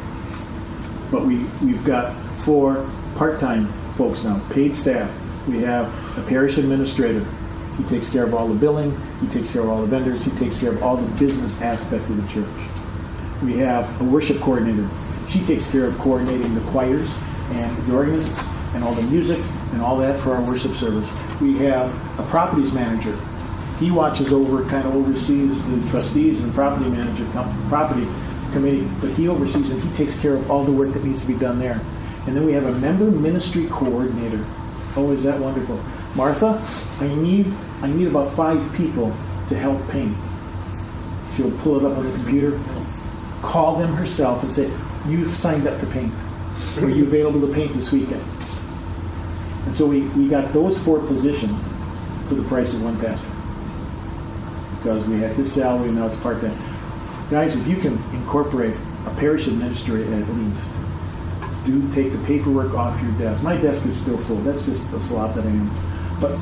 But we've got 4 part-time folks now, paid staff. We have a parish administrator. He takes care of all the billing. He takes care of all the vendors. He takes care of all the business aspect of the church. We have a worship coordinator. She takes care of coordinating the choirs and the organists and all the music and all that for our worship service. We have a properties manager. He watches over, kind of oversees the trustees and property manager, property committee, but he oversees and he takes care of all the work that needs to be done there. And then we have a member ministry coordinator. Oh, is that wonderful? Martha, I need about 5 people to help paint. She'll pull it up on the computer, call them herself and say, you've signed up to paint. Are you available to paint this weekend? And so we got those 4 positions for the price of one pastor. Because we had his salary and now it's part-time. Guys, if you can incorporate a parish administrator at least, do take the paperwork off your desk. My desk is still full. That's just the slot that I am. But,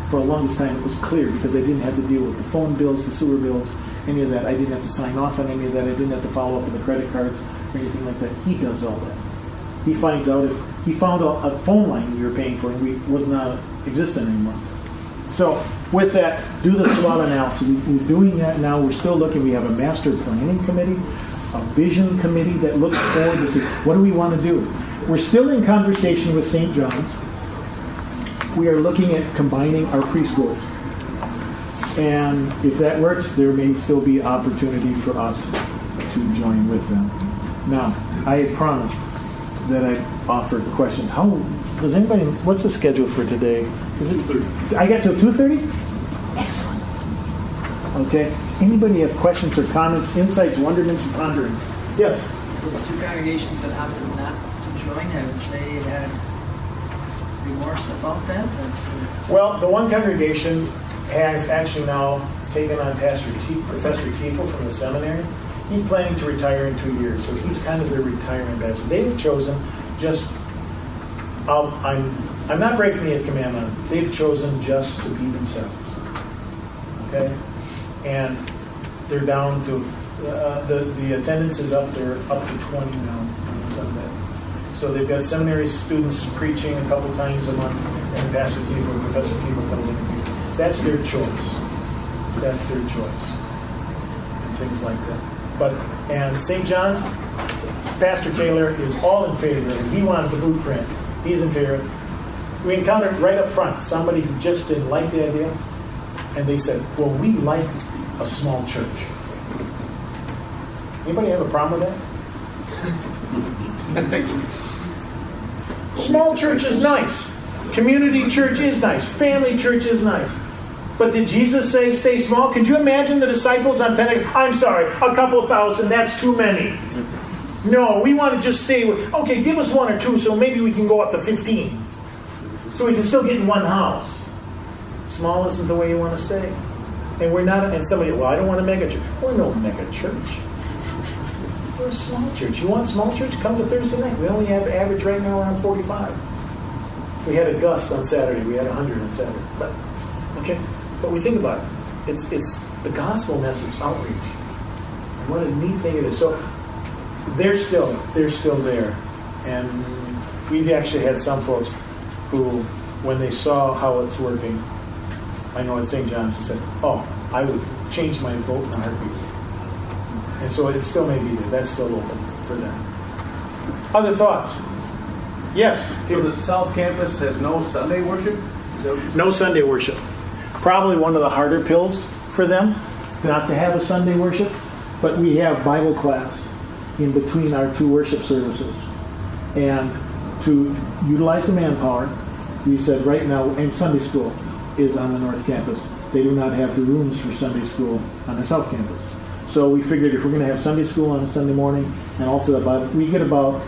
for the longest time it was clear because I didn't have to deal with the phone bills, the sewer bills, any of that. I didn't have to sign off on any of that. I didn't have to follow up with the credit cards or anything like that. He does all that. He finds out if he found a phone line we were paying for and was not existent anymore. So with that, do the SWOT analysis. We're doing that now. We're still looking. We have a master planning committee, a vision committee that looks forward to see what do we want to do. We're still in conversation with St. John's. We are looking at combining our preschools. And if that works, there may still be opportunity for us to join with them. Now, I had promised that I'd offer questions. What's the schedule for today? I got till 2:30? Excellent. Okay. Anybody have questions or comments, insights, wonderments, and ponderings? Yes? Those 2 congregations that happened not to join, have they had remorse about that? Well, the one congregation has actually now taken on Professor Tiefel from the seminary. He's planning to retire in 2 years, so he's kind of their retirement batch. They've chosen I'm not breaking the 8th commandment. They've chosen just to be themselves. Okay? And they're down to the attendance is up to 20 now on Sunday. So they've got seminary students preaching a couple times a month, and Pastor Tiefel, Professor Tiefel comes in. That's their choice. That's their choice. And things like that. And St. John's, Pastor Kaler is all in favor of it. He wanted the blueprint. He's in favor of it. We encountered right up front somebody who just didn't like the idea, and they said, well, we like a small church. Anybody have a problem with that? Small church is nice. Community church is nice. Family church is nice. But did Jesus say stay small? Could you imagine the disciples on Pentecost? I'm sorry, a couple thousand, that's too many. No, we want to just stay with, okay, give us 1 or 2 so maybe we can go up to 15. So we can still get in one house. Small isn't the way you want to stay. And we're not, and somebody, well, I don't want a mega church. We're no mega church. We're a small church. You want small church? Come to Thursday night. We only have average right now around 45. We had a gust on Saturday. We had 100 on Saturday. But we think about it. It's the gospel message outreach. And what a neat thing it is. So they're still there. And we've actually had some folks who, when they saw how it's working, I know at St. John's, they said, I would change my vote in a heartbeat. And so it still may be there. That's still open for them. Other thoughts? Yes. So the South Campus has no Sunday worship? No Sunday worship. Probably one of the harder pills for them, not to have a Sunday worship. But we have Bible class in between our 2 worship services. And to utilize the manpower, we said right now, and Sunday school is on the North Campus. They do not have the rooms for Sunday school on the South Campus. So we figured if we're going to have Sunday school on a Sunday morning, and also we get about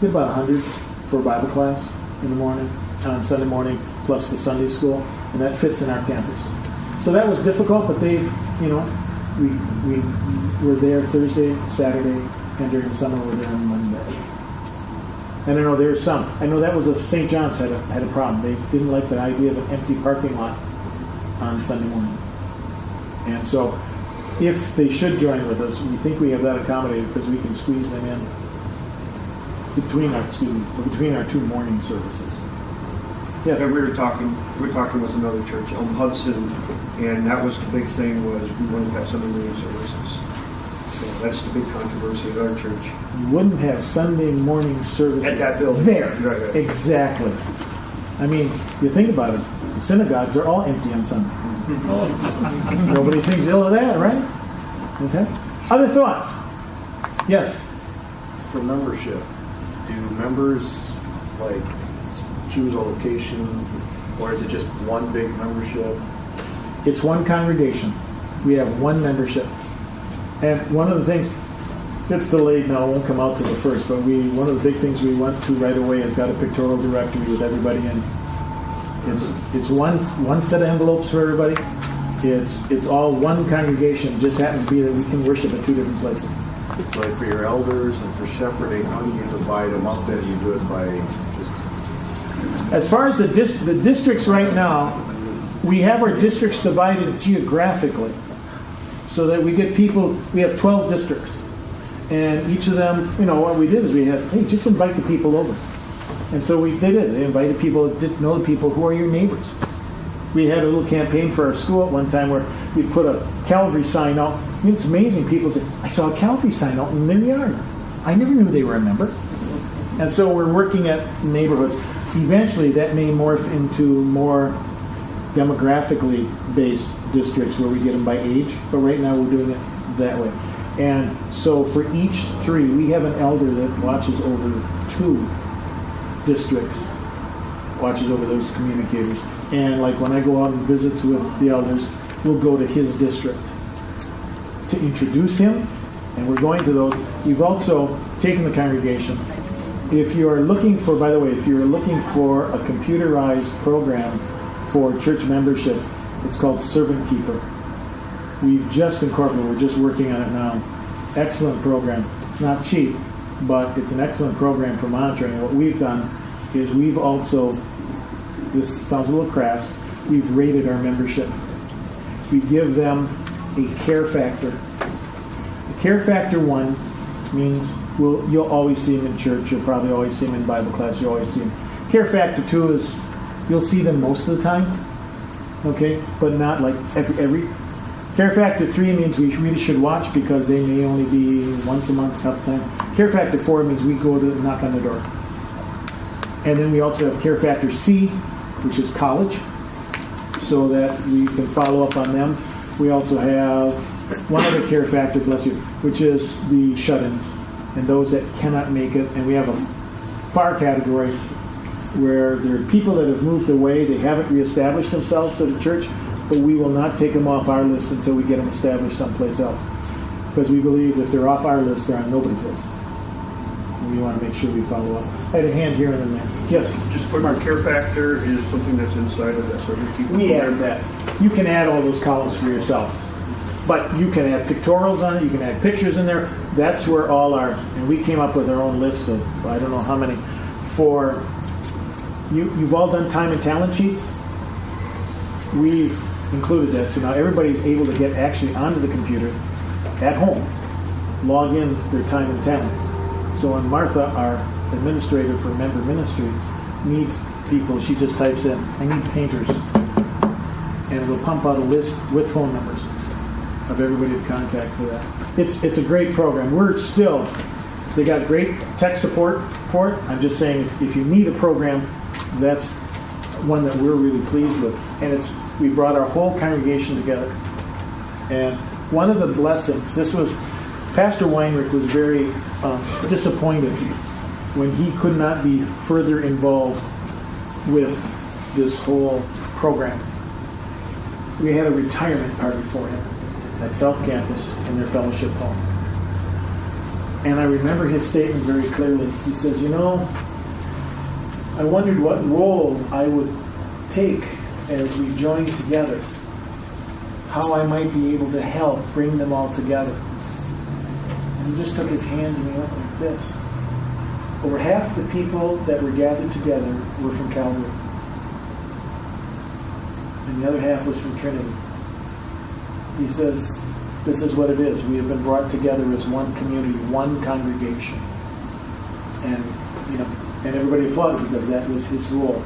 100 for Bible class in the morning, on Sunday morning, plus the Sunday school, and that fits in our campus. So that was difficult, but they've, we were there Thursday, Saturday, and during the summer we're there on Monday. And I know there's some. I know that was St. John's had a problem. They didn't like the idea of an empty parking lot on Sunday morning. And so if they should join with us, we think we have that accommodated because we can squeeze them in between our 2 morning services. Yeah, we were talking with another church on Hudson, and that was the big thing was we wanted to have Sunday morning services. So that's the big controversy at our church. You wouldn't have Sunday morning services at that building. There. Right. Exactly. I mean, you think about it, the synagogues are all empty on Sunday. Nobody thinks ill of that, right? Okay. Other thoughts? Yes. For membership, do members choose a location Or is it just one big membership? It's one congregation. We have one membership. And one of the things, it's delayed now, it won't come out till the 1st, but one of the big things we went to right away is got a pictorial directory with everybody in. It's one set of envelopes for everybody. It's all one congregation. It just happens to be that we can worship at 2 different places. It's like for your elders and for shepherding, how do you divide them up then? You do it by just... As far as the districts right now, we have our districts divided geographically so that we get people, we have 12 districts. And each of them, what we did is we had, hey, just invite the people over. And so they did. They invited people that didn't know the people. Who are your neighbors? We had a little campaign for our school at one time where we put a Calvary sign out. It's amazing. People say, I saw a Calvary sign out in their yard. I never knew they were a member. And so we're working at neighborhoods. Eventually, that may morph into more demographically based districts where we get them by age. But right now, we're doing it that way. And so for each 3, we have an elder that watches over 2 districts, watches over those communicators. And like when I go out and visits with the elders, we'll go to his district to introduce him, and we're going to those. We've also taken the congregation. If you're looking for, by the way, if you're looking for a computerized program for church membership, it's called Servant Keeper. We've just incorporated, we're just working on it now. Excellent program. It's not cheap, but it's an excellent program for monitoring. And what we've done is we've also, this sounds a little crass, we've rated our membership. We give them a care factor. The care factor 1 means you'll always see them in church, you'll probably always see them in Bible class, you'll always see them. Care factor 2 is you'll see them most of the time, okay, but not like every. Care factor 3 means we really should watch because they may only be once a month, a couple times. Care factor 4 means we go to knock on the door. And then we also have care factor C, which is college, so that we can follow up on them. We also have one other care factor, bless you, which is the shut-ins and those that cannot make it. And we have a FAR category where there are people that have moved away, they haven't reestablished themselves at a church, but we will not take them off our list until we get them established someplace else. Because we believe if they're off our list, they're on nobody's list. And we want to make sure we follow up. I had a hand here and then there. Yes? Just quick, our care factor is something that's inside of that Servant Keeper. We add that. You can add all those columns for yourself. But you can add pictorials on it, you can add pictures in there. That's where all our, and we came up with our own list of, I don't know how many, for, you've all done time and talent sheets? We've included that, so now everybody's able to get actually onto the computer at home, log in their time and talents. So when Martha, our administrator for member ministry, needs people, she just types in, I need painters. And it'll pump out a list with phone numbers of everybody to contact for that. It's a great program. They got great tech support for it. I'm just saying if you need a program, that's one that we're really pleased with. And we brought our whole congregation together. And one of the blessings, Pastor Weinrich was very disappointed when he could not be further involved with this whole program. We had a retirement party for him at South Campus in their fellowship hall. And I remember his statement very clearly. He says, I wondered what role I would take as we joined together, how I might be able to help bring them all together. And he just took his hands and he went like this. Over half the people that were gathered together were from Calvary. And the other half was from Trinity. He says, this is what it is. We have been brought together as one community, one congregation. And, and everybody applauded because that was his role.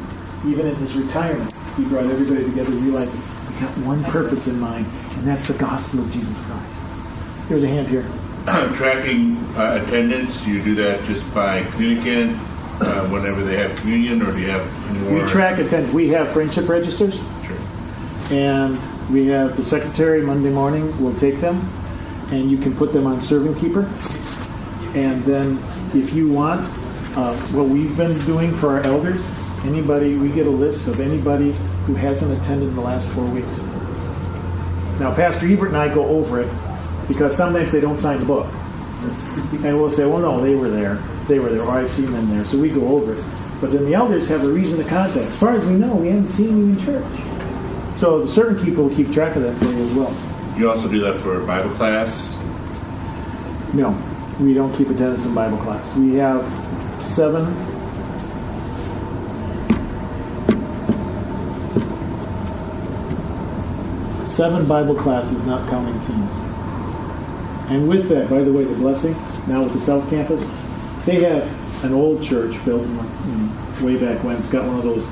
Even in his retirement, he brought everybody together realizing we got one purpose in mind, and that's the gospel of Jesus Christ. There's a hand here. Tracking attendance, do you do that just by communicant whenever they have communion, or do you have more? We track attendance. We have friendship registers. Sure. And we have the secretary Monday morning will take them, and you can put them on Servant Keeper. And then if you want, what we've been doing for our elders We get a list of anybody who hasn't attended in the last 4 weeks. Now, Pastor Ebert and I go over it because sometimes they don't sign the book. And we'll say, well, no, they were there, or I've seen them there. So we go over it. But then the elders have a reason to contact. As far as we know, we haven't seen you in church. So certain people will keep track of that for you as well. You also do that for Bible class? No, we don't keep attendance in Bible class. We have 7 Bible classes, not counting teens. And with that, by the way, the blessing, now with the South Campus, they have an old church built way back when. It's got one of those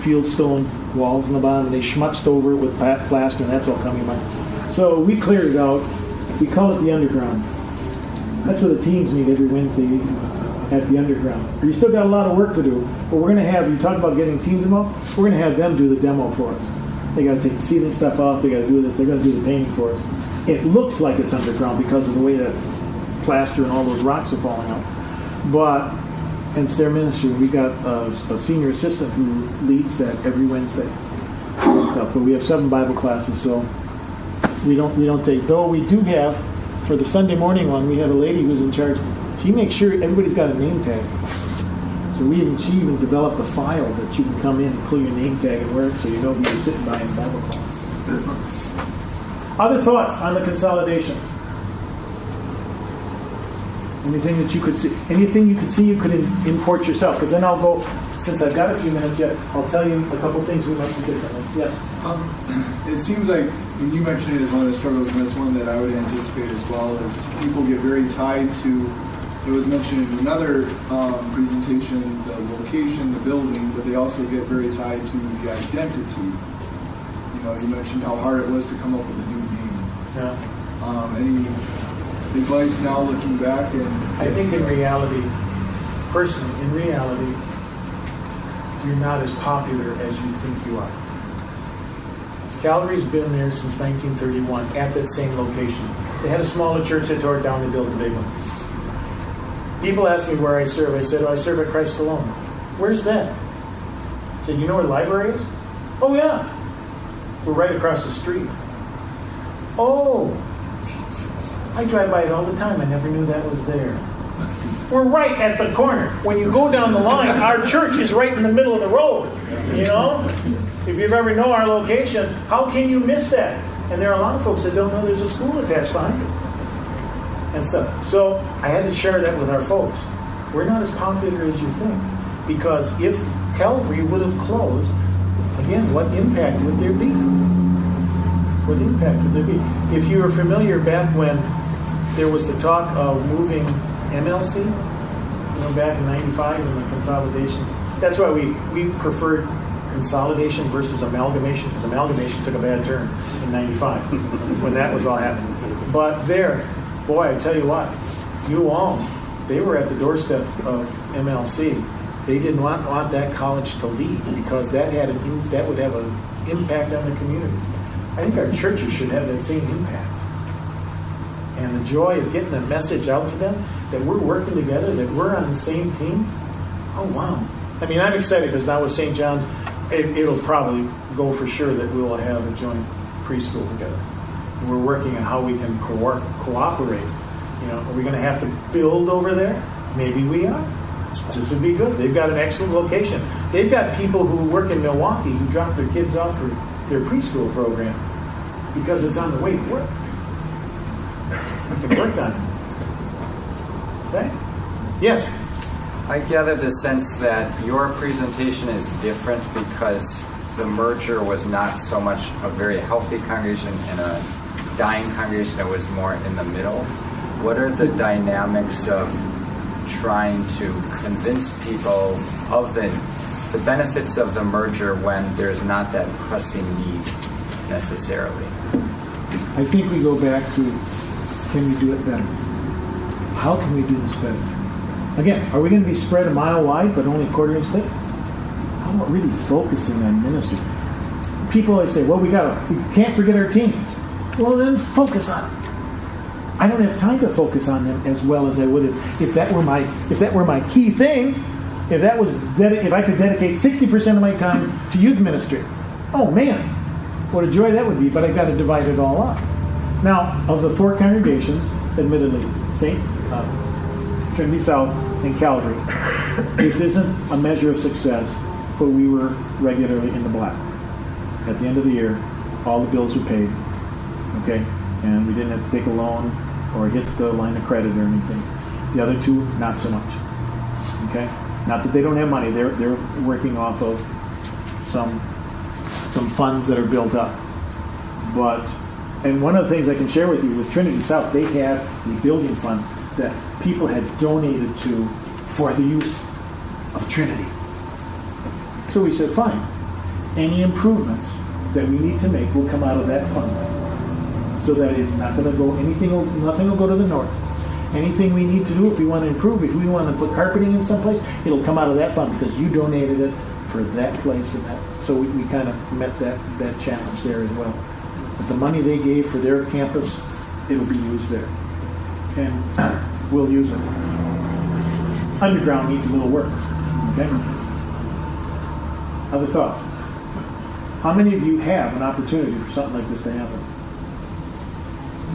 fieldstone walls in the bottom. They schmutzed over it with plaster, and that's all coming back. So we cleared it out. We call it the underground. That's where the teens meet every Wednesday at the underground. You still got a lot of work to do, but we're going to have, you talk about getting teens involved, we're going to have them do the demo for us. They got to take the ceiling stuff off. They got to do this. They're going to do the painting for us. It looks like it's underground because of the way that plaster and all those rocks are falling out. But it's their ministry. We got a senior assistant who leads that every Wednesday and stuff. But we have 7 Bible classes, so we don't take. Though we do have for the Sunday morning one, we have a lady who's in charge. She makes sure everybody's got a name tag. So she even developed a file that you can come in and pull your name tag and wear it so you know who you're sitting by in the Bible class. Other thoughts on the consolidation? Anything that you could see? Anything you could see you could import yourself? Because then I'll go, since I've got a few minutes yet, I'll tell you a couple things we might do differently. Yes? It seems like, and you mentioned it as one of the struggles, and it's one that I would anticipate as well, is people get very tied to, it was mentioned in another presentation, the location, the building, but they also get very tied to the identity. You mentioned how hard it was to come up with a new name. Yeah. Any advice now looking back? And I think in reality, you're not as popular as you think you are. Calvary's been there since 1931 at that same location. They had a smaller church that tore it down and built a big one. People ask me where I serve. I said, I serve at Christ alone. Where's that? I said, you know where the library is? Oh, yeah. We're right across the street. Oh, I drive by it all the time. I never knew that was there. We're right at the corner. When you go down the line, our church is right in the middle of the road. If you've ever known our location, how can you miss that? And there are a lot of folks that don't know there's a school attached behind it and stuff. So I had to share that with our folks. We're not as popular as you think, because if Calvary would have closed, again, what impact would there be? What impact would there be? If you were familiar back when there was the talk of moving MLC, back in 95 in the consolidation. That's why we preferred consolidation versus amalgamation, because amalgamation took a bad turn in 95 when that was all happening. But there, boy, I tell you what, they were at the doorstep of MLC. They didn't want that college to leave because that would have an impact on the community. I think our churches should have that same impact. And the joy of getting the message out to them, that we're working together, that we're on the same team. Oh, wow. I mean, I'm excited because now with St. John's, it'll probably go for sure that we will have a joint preschool together. And we're working on how we can cooperate. Are we going to have to build over there? Maybe we are. This would be good. They've got an excellent location. They've got people who work in Milwaukee who drop their kids off for their preschool program because it's on the way to work. We can work on it. Okay? Yes? I gather the sense that your presentation is different because the merger was not so much a very healthy congregation and a dying congregation. It was more in the middle. What are the dynamics of trying to convince people of the benefits of the merger when there's not that pressing need necessarily? I think we go back to, can we do it better? How can we do this better? Again, are we going to be spread a mile wide but only a quarter inch thick? How about really focusing on ministry? People always say, well, we can't forget our teens. Well, then focus on them. I don't have time to focus on them as well as I would have if that were my key thing. if I could dedicate 60% of my time to youth ministry, oh man, what a joy that would be. But I got to divide it all up. Now, of the 4 congregations, admittedly, Trinity South and Calvary, this isn't a measure of success, but we were regularly in the black. At the end of the year, all the bills were paid, okay, and we didn't have to take a loan or hit the line of credit or anything. The other 2, not so much, okay. Not that they don't have money; they're working off of some funds that are built up. And one of the things I can share with you with Trinity South, they had a building fund that people had donated to for the use of Trinity. So we said, fine. Any improvements that we need to make will come out of that fund, so that it's not going to go nothing will go to the north. Anything we need to do, if we want to improve, if we want to put carpeting in someplace, it'll come out of that fund because you donated it for that place and that. So we kind of met that challenge there as well. But the money they gave for their campus, it'll be used there, and we'll use it. Underground needs a little work. Okay. Other thoughts? How many of you have an opportunity for something like this to happen?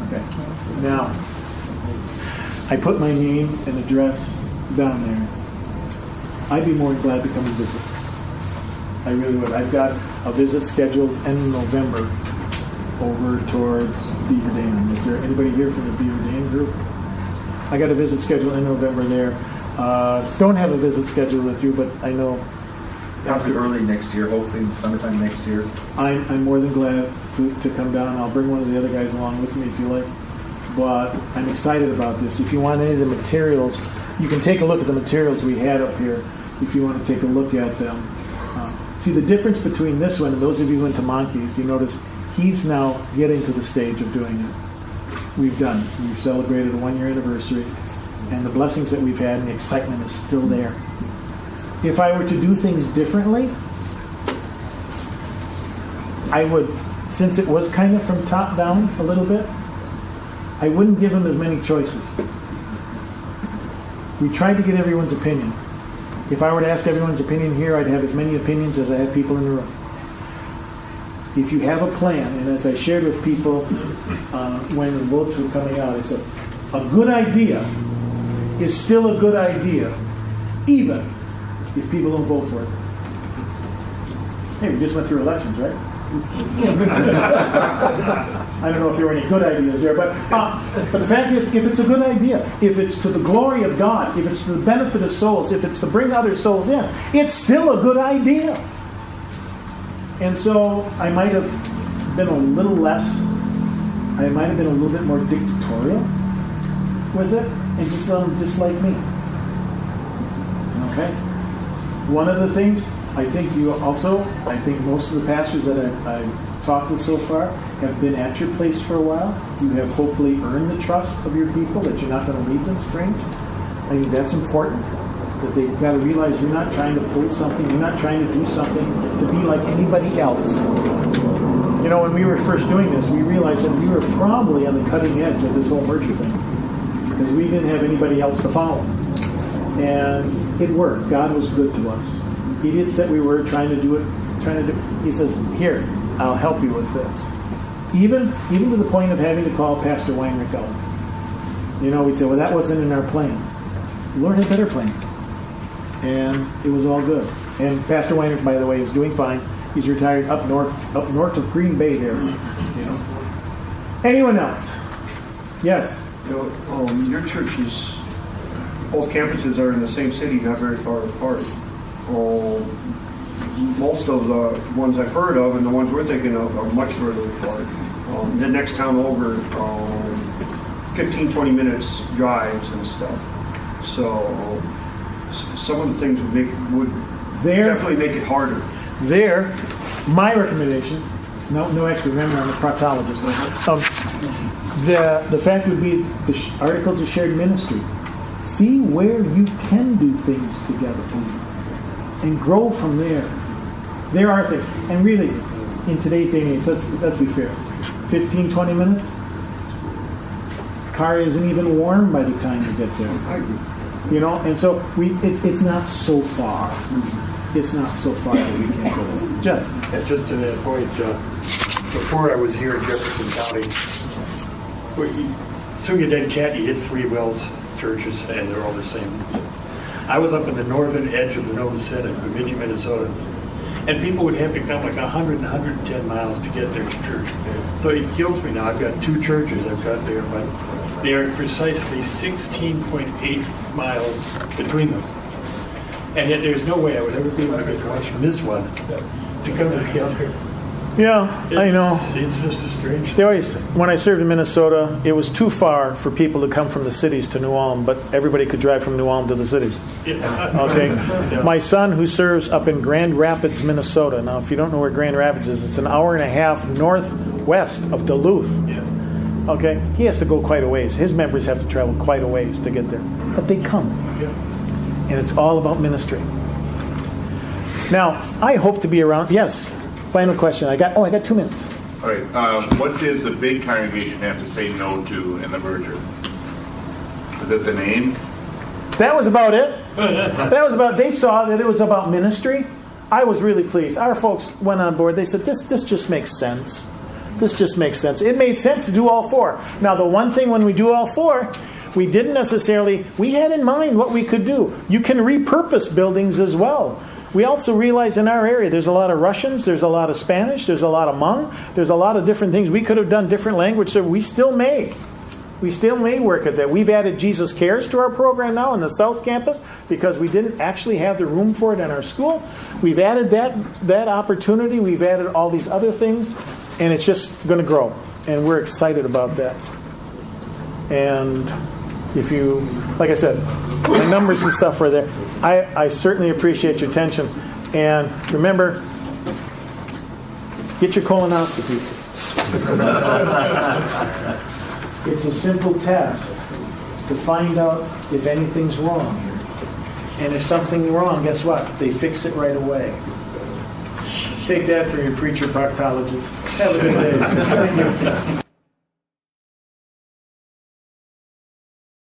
Okay. Now, I put my name and address down there. I'd be more than glad to come and visit. I really would. I've got a visit scheduled in November over towards Beaver Dam. Is there anybody here from the Beaver Dam group? I got a visit scheduled in November there. Don't have a visit scheduled with you, but I know Probably early next year, hopefully summertime next year. I'm more than glad to come down. I'll bring one of the other guys along with me if you like. But I'm excited about this. If you want any of the materials, you can take a look at the materials we had up here if you want to take a look at them. See, the difference between this one and those of you who went to Monkeys, you notice he's now getting to the stage of doing it. We've celebrated a 1-year anniversary, and the blessings that we've had and the excitement is still there. If I were to do things differently, I would, since it was kind of from top down a little bit, I wouldn't give them as many choices. We tried to get everyone's opinion. If I were to ask everyone's opinion here, I'd have as many opinions as I have people in the room. If you have a plan, and as I shared with people when the votes were coming out, I said, a good idea is still a good idea, even if people don't vote for it. Hey, we just went through elections, right? I don't know if there were any good ideas there, but the fact is, if it's a good idea, if it's to the glory of God, if it's to the benefit of souls, if it's to bring other souls in, it's still a good idea. And so I might have been a little bit more dictatorial with it, and just let them dislike me. Okay? One of the things, I think most of the pastors that I've talked with so far have been at your place for a while. You have hopefully earned the trust of your people that you're not going to leave them strange. I think that's important. That they've got to realize you're not trying to pull something, you're not trying to do something to be like anybody else. You know, when we were first doing this, we realized that we were probably on the cutting edge of this whole merger thing. Because we didn't have anybody else to follow. And it worked. God was good to us. Idiots that we were trying to do it. He says, here, I'll help you with this. Even to the point of having to call Pastor Weinrich out. You know, we'd say, well, that wasn't in our plans. The Lord had better plans. And it was all good. And Pastor Weinrich, by the way, is doing fine. He's retired up north of Green Bay there. You know. Anyone else? Yes. You know, your churches, both campuses are in the same city, not very far apart. Most of the ones I've heard of and the ones we're thinking of are much further apart. The next town over, 15, 20 minutes drives and stuff. So some of the things would definitely make it harder. There, my recommendation, no extra memory, I'm a proctologist. The fact would be the articles of shared ministry. See where you can do things together and grow from there. There are things. And really, in today's day and age, let's be fair. 15, 20 minutes? Car isn't even warm by the time you get there. I agree. You know, and so it's not so far. It's not so far that we can't go. Jeff. And just to that point, before I was here in Jefferson County, soon you dead cat, you hit 3 wells churches, and they're all the same. I was up in the northern edge of the Nome City in Bemidji, Minnesota, and people would have to come like 100 and 110 miles to get there to church. So it kills me now. I've got 2 churches I've got there, but they are precisely 16.8 miles between them. And yet there's no way I would ever be able to get across from this one to come to the other. Yeah, I know. It's just a strange They always, when I served in Minnesota, it was too far for people to come from the cities to New Ulm, but everybody could drive from New Ulm to the cities. Okay? Yeah. My son, who serves up in Grand Rapids, Minnesota. Now, if you don't know where Grand Rapids is, it's an hour and a half northwest of Duluth. Yeah. Okay? He has to go quite a ways. His members have to travel quite a ways to get there. But they come. Yeah. And it's all about ministry. Now, I hope to be around. Yes. Final question. I got 2 minutes. All right. What did the big congregation have to say no to in the merger? Is it the name? That was about it. They saw that it was about ministry. I was really pleased. Our folks went on board. They said, this just makes sense. This just makes sense. It made sense to do all 4. Now, the one thing when we do all 4, we didn't necessarily, we had in mind what we could do. You can repurpose buildings as well. We also realize in our area there's a lot of Russians, there's a lot of Spanish, there's a lot of Hmong, there's a lot of different things. We could have done different language, so we still may. We still may work at that. We've added Jesus Cares to our program now in the South Campus because we didn't actually have the room for it in our school. We've added that opportunity. We've added all these other things, and it's just going to grow. And we're excited about that. And if you, like I said, the numbers and stuff are there. I certainly appreciate your attention. And remember, get your colonoscopy. It's a simple test to find out if anything's wrong. And if something's wrong, guess what? They fix it right away. Take that for your preacher proctologist. Have a good day. Thank you.